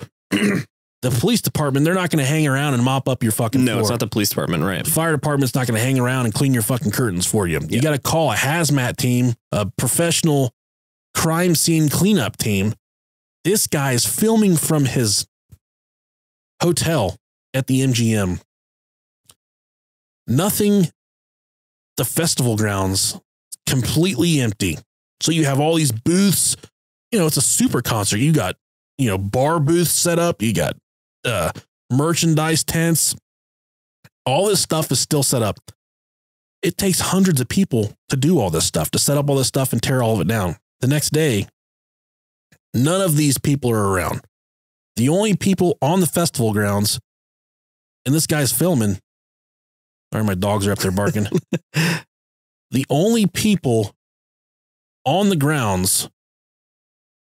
The police department, they're not going to hang around and mop up your fucking floor. It's not the police department, right? The fire department's not going to hang around and clean your fucking curtains for you. You got to call a hazmat team, a professional crime scene cleanup team. This guy is filming from his hotel at the MGM. Nothing, the festival grounds, completely empty. So you have all these booths. You know, it's a super concert. You got, bar booths set up. You got merchandise tents. All this stuff is still set up. It takes hundreds of people to do all this stuff, to set up all this stuff and tear all of it down. The next day, none of these people are around. The only people on the festival grounds, and this guy's filming. Sorry, my dogs are up there barking. The only people on the grounds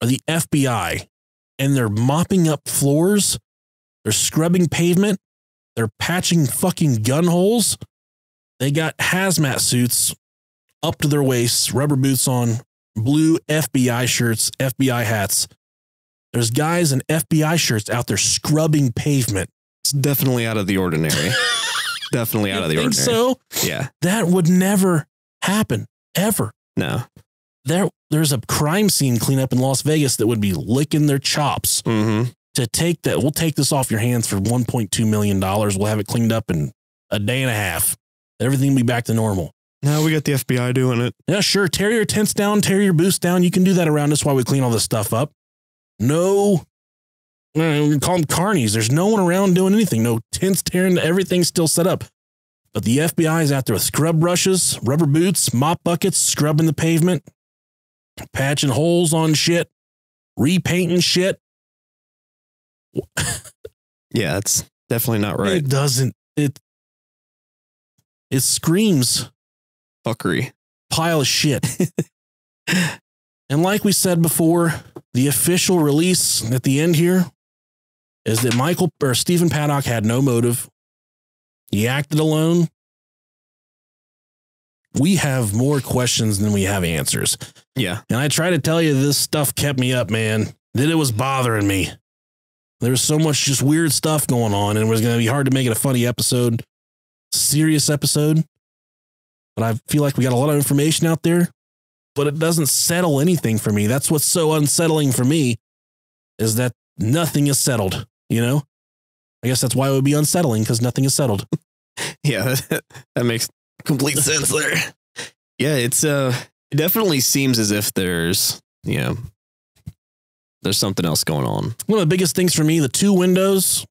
are the FBI, and they're mopping up floors. They're scrubbing pavement. They're patching fucking gun holes. They got hazmat suits up to their waists, rubber boots on, blue FBI shirts, FBI hats. There's guys in FBI shirts out there scrubbing pavement. It's definitely out of the ordinary. Definitely out of the ordinary. So yeah, that would never happen ever. No. There's a crime scene cleanup in Las Vegas that would be licking their chops to take that. We'll take this off your hands for $1.2 million. We'll have it cleaned up in a day and a half. Everything will be back to normal. Now we got the FBI doing it. Yeah, sure. Tear your tents down, tear your booths down. You can do that around us while we clean all this stuff up. No, we call them carnies. There's no one around doing anything. No tents tearing. Everything's still set up. But the FBI is out there with scrub brushes, rubber boots, mop buckets, scrubbing the pavement, patching holes on shit, repainting shit. Yeah, it's definitely not right. It doesn't. It screams fuckery. Pile of shit. And like we said before, the official release at the end here is that Stephen Paddock had no motive. He acted alone. We have more questions than we have answers. Yeah. And I try to tell you, this stuff kept me up, man. That it was bothering me. There was so much just weird stuff going on, and it was going to be hard to make it a funny episode, serious episode. But I feel like we got a lot of information out there, but it doesn't settle anything for me. That's what's so unsettling for me, is that nothing is settled, I guess that's why it would be unsettling, because nothing is settled. Yeah, that makes complete sense there. Yeah, it definitely seems as if there's something else going on. One of the biggest things for me, the 2 windows.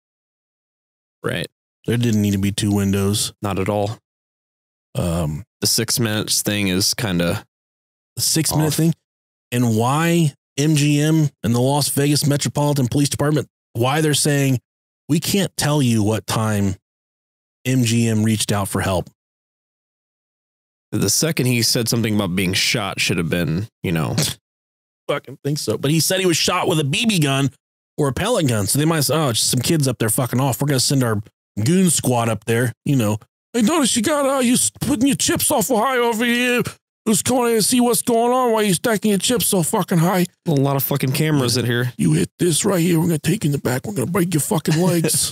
Right. There didn't need to be 2 windows. Not at all. The 6 minutes thing is kind of the 6 minute thing. And why MGM and the Las Vegas Metropolitan Police Department, why they're saying, we can't tell you what time MGM reached out for help. The second he said something about being shot should have been, Fucking think so. But he said he was shot with a BB gun or a pellet gun. So they might say, oh, it's just some kids up there fucking off. We're going to send our goon squad up there. Hey, notice you got you putting your chips awful high over here. Who's coming in and see what's going on while you stacking your chips so fucking high? A lot of fucking cameras in here. You hit this right here. We're going to take you in the back. We're going to break your fucking legs.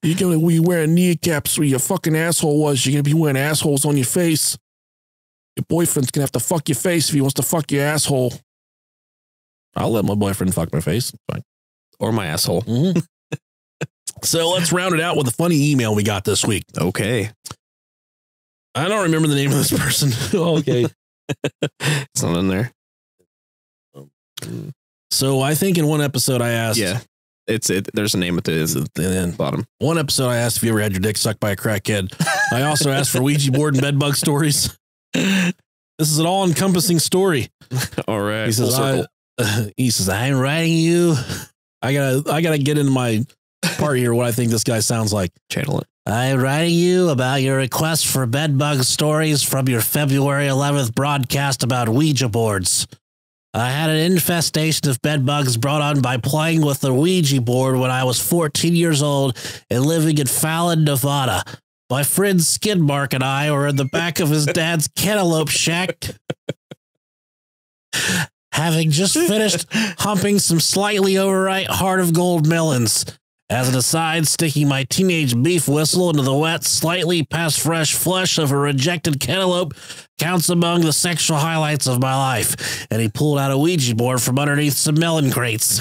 You're going to be wearing kneecaps where your fucking asshole was. You're going to be wearing assholes on your face. Your boyfriend's going to have to fuck your face if he wants to fuck your asshole. I'll let my boyfriend fuck my face. Fine. Or my asshole. Mm-hmm. So let's round it out with a funny email we got this week. Okay. I don't remember the name of this person. Okay. It's not in there. So I think in one episode I asked. Yeah. There's a name at the bottom. One episode I asked if you ever had your dick sucked by a crackhead. I also asked for Ouija board and bed bug stories. This is an all-encompassing story. All right. He says, I'm writing you. I gotta get into my part here, what I think this guy sounds like. Channel it. I'm writing you about your request for bed bug stories from your February 11th broadcast about Ouija boards. I had an infestation of bed bugs brought on by playing with the Ouija board when I was 14 years old and living in Fallon, Nevada. My friend Skidmark and I were in the back of his dad's cantaloupe shack, having just finished humping some slightly overripe heart of gold melons. As an aside, sticking my teenage beef whistle into the wet, slightly past fresh flesh of a rejected cantaloupe counts among the sexual highlights of my life. And he pulled out a Ouija board from underneath some melon crates.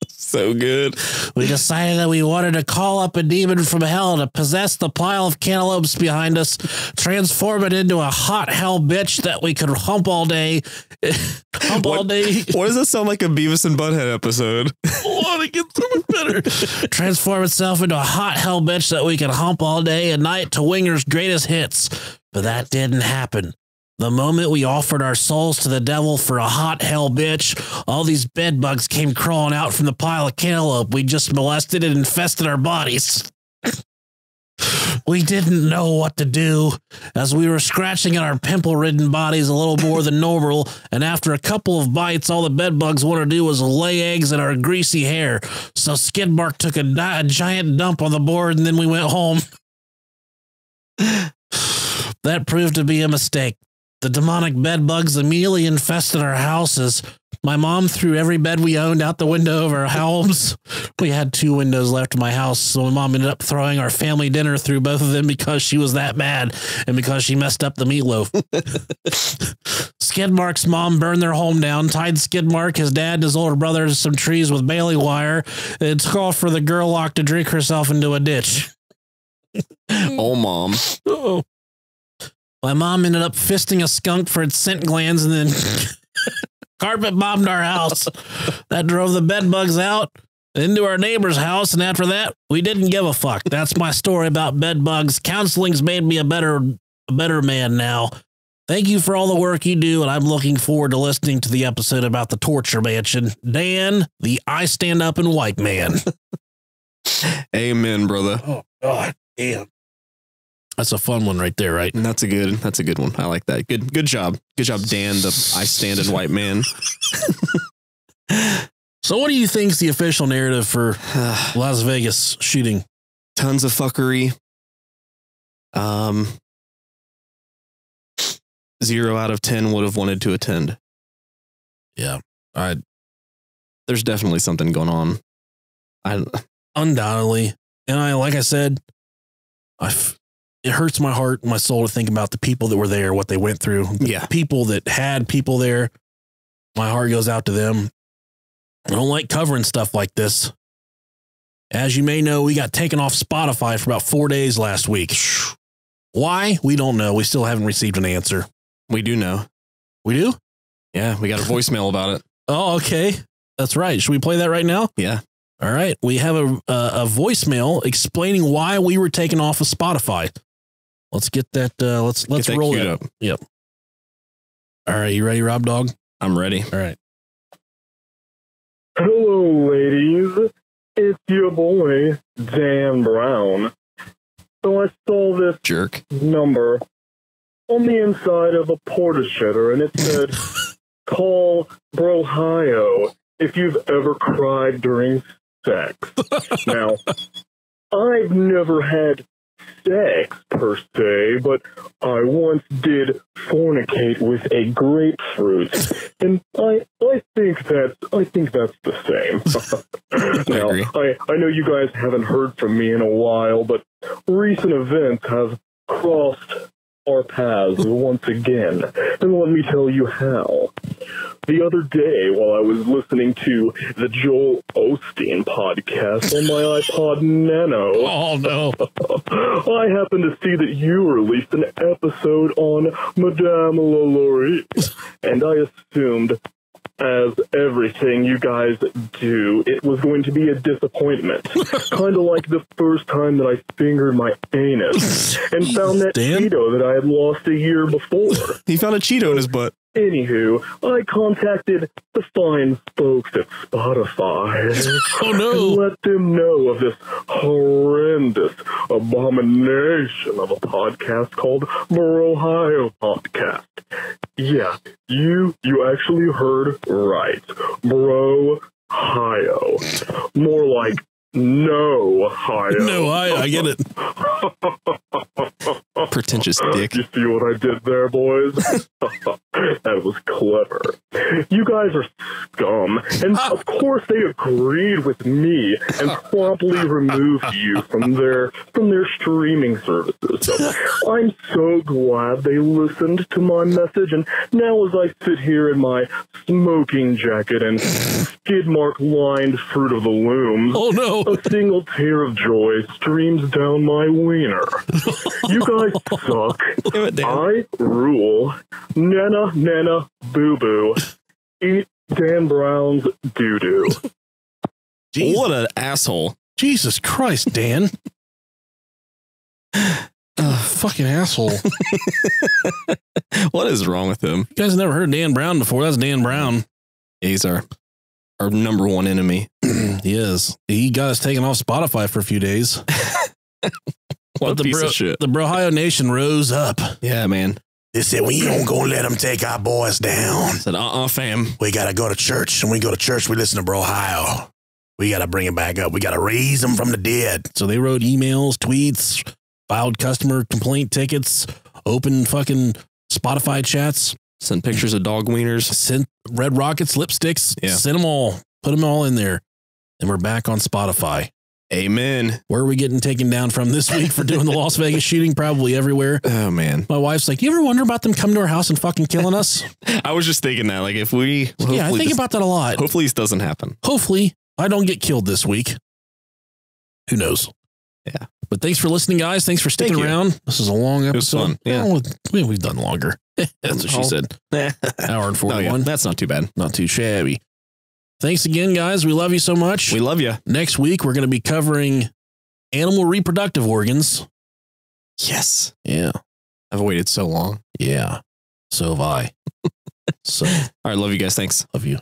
So good. We decided that we wanted to call up a demon from hell to possess the pile of cantaloupes behind us, transform it into a hot hell bitch that we could hump all day. All day. Why does that sound like a Beavis and Butthead episode? Oh, it gets so much better. Transform itself into a hot hell bitch that we could hump all day and night to Winger's greatest hits. But that didn't happen. The moment we offered our souls to the devil for a hot hell bitch, all these bed bugs came crawling out from the pile of cantaloupe we just molested and infested our bodies. We didn't know what to do, as we were scratching at our pimple-ridden bodies a little more than normal, and after a couple of bites, all the bed bugs wanted to do was lay eggs in our greasy hair. So Skidmark took a giant dump on the board, and then we went home. That proved to be a mistake. The demonic bed bugs immediately infested our houses. My mom threw every bed we owned out the window of our homes. We had 2 windows left in my house, so my mom ended up throwing our family dinner through both of them because she was that mad and because she messed up the meatloaf. Skidmark's mom burned their home down, tied Skidmark, his dad, and his older brother to some trees with baling wire, and took off for the girl lock to drink herself into a ditch. Oh, Mom. Uh-oh. My mom ended up fisting a skunk for its scent glands and then carpet bombed our house. That drove the bed bugs out into our neighbor's house, and after that, we didn't give a fuck. That's my story about bed bugs. Counseling's made me a better man now. Thank you for all the work you do, and I'm looking forward to listening to the episode about the torture mansion. Dan, the I stand up and white man. Amen, brother. Oh, God damn. That's a fun one right there, right? And that's a good one. I like that. Good job. Good job, Dan, the I stand and white man. So what do you think's the official narrative for Las Vegas shooting? Tons of fuckery. 0 out of 10 would have wanted to attend. Yeah. There's definitely something going on. Undoubtedly. And like I said, it hurts my heart and my soul to think about the people that were there, what they went through. Yeah. People that had people there. My heart goes out to them. I don't like covering stuff like this. As you may know, we got taken off Spotify for about 4 days last week. Why? We don't know. We still haven't received an answer. We do know. We do? Yeah, we got a voicemail about it. Oh, okay. That's right. Should we play that right now? Yeah. All right. We have a voicemail explaining why we were taken off of Spotify. Let's get that. Let's roll it up. Yep. All right. You ready, Rob Dog? I'm ready. All right. Hello, ladies. It's your boy, Dan Brown. So I saw this number on the inside of a porta shitter, and it said, call Brohio if you've ever cried during sex. Now, I've never had sex per se, but I once did fornicate with a grapefruit, and I think that's the same. Now, I know you guys haven't heard from me in a while, but recent events have crossed our paths once again, and let me tell you how. The other day, while I was listening to the Joel Osteen podcast on my iPod Nano, oh no, I happened to see that you released an episode on Madame LaLaurie, and I assumed, as everything you guys do, it was going to be a disappointment. Kind of like the first time that I fingered my anus and found that Cheeto that I had lost a year before. He found a Cheeto in his butt. Anywho, I contacted the fine folks at Spotify and let them know of this horrendous abomination of a podcast called Brohio Podcast. Yeah, you actually heard right. Brohio. More like no Ohio. No, I get it. Pretentious dick. You see what I did there, boys? That was clever. You guys are scum. And of course they agreed with me and promptly removed you from their streaming services. So I'm so glad they listened to my message, and now as I sit here in my smoking jacket and skid mark lined Fruit of the Looms, oh no, a single tear of joy streams down my wiener. You guys suck. I rule. Nana, nana, boo boo. Eat Dan Brown's doo doo. What an asshole. Jesus Christ, Dan. Fucking asshole. What is wrong with him? You guys never heard Dan Brown before. That's Dan Brown. Yeah, he's our number one enemy. He is. He got us taken off Spotify for a few days. What a piece of shit. The Brohio Nation rose up. Yeah, man. They said, we ain't gonna let them take our boys down. Said, fam. We gotta go to church. And we go to church, we listen to Brohio. We gotta bring him back up. We gotta raise him from the dead. So they wrote emails, tweets, filed customer complaint tickets, open fucking Spotify chats. Sent pictures of dog wieners. Sent red rockets, lipsticks. Yeah. Sent them all. Put them all in there. And we're back on Spotify. Amen. Where are we getting taken down from this week for doing the Las Vegas shooting? Probably everywhere. Oh, man. My wife's like, you ever wonder about them coming to our house and fucking killing us? I was just thinking that. Like, if we... Yeah, I think about that a lot. Hopefully this doesn't happen. Hopefully I don't get killed this week. Who knows? Yeah. But thanks for listening, guys. Thanks for sticking around. This is a long episode. It was fun. Yeah. Oh, we've done longer. That's what she said. Hour and 41. Oh, yeah. That's not too bad. Not too shabby. Thanks again, guys. We love you so much. We love you. Next week, we're going to be covering animal reproductive organs. Yes. Yeah. I've waited so long. Yeah. So have I. So. All right. Love you guys. Thanks. Love you.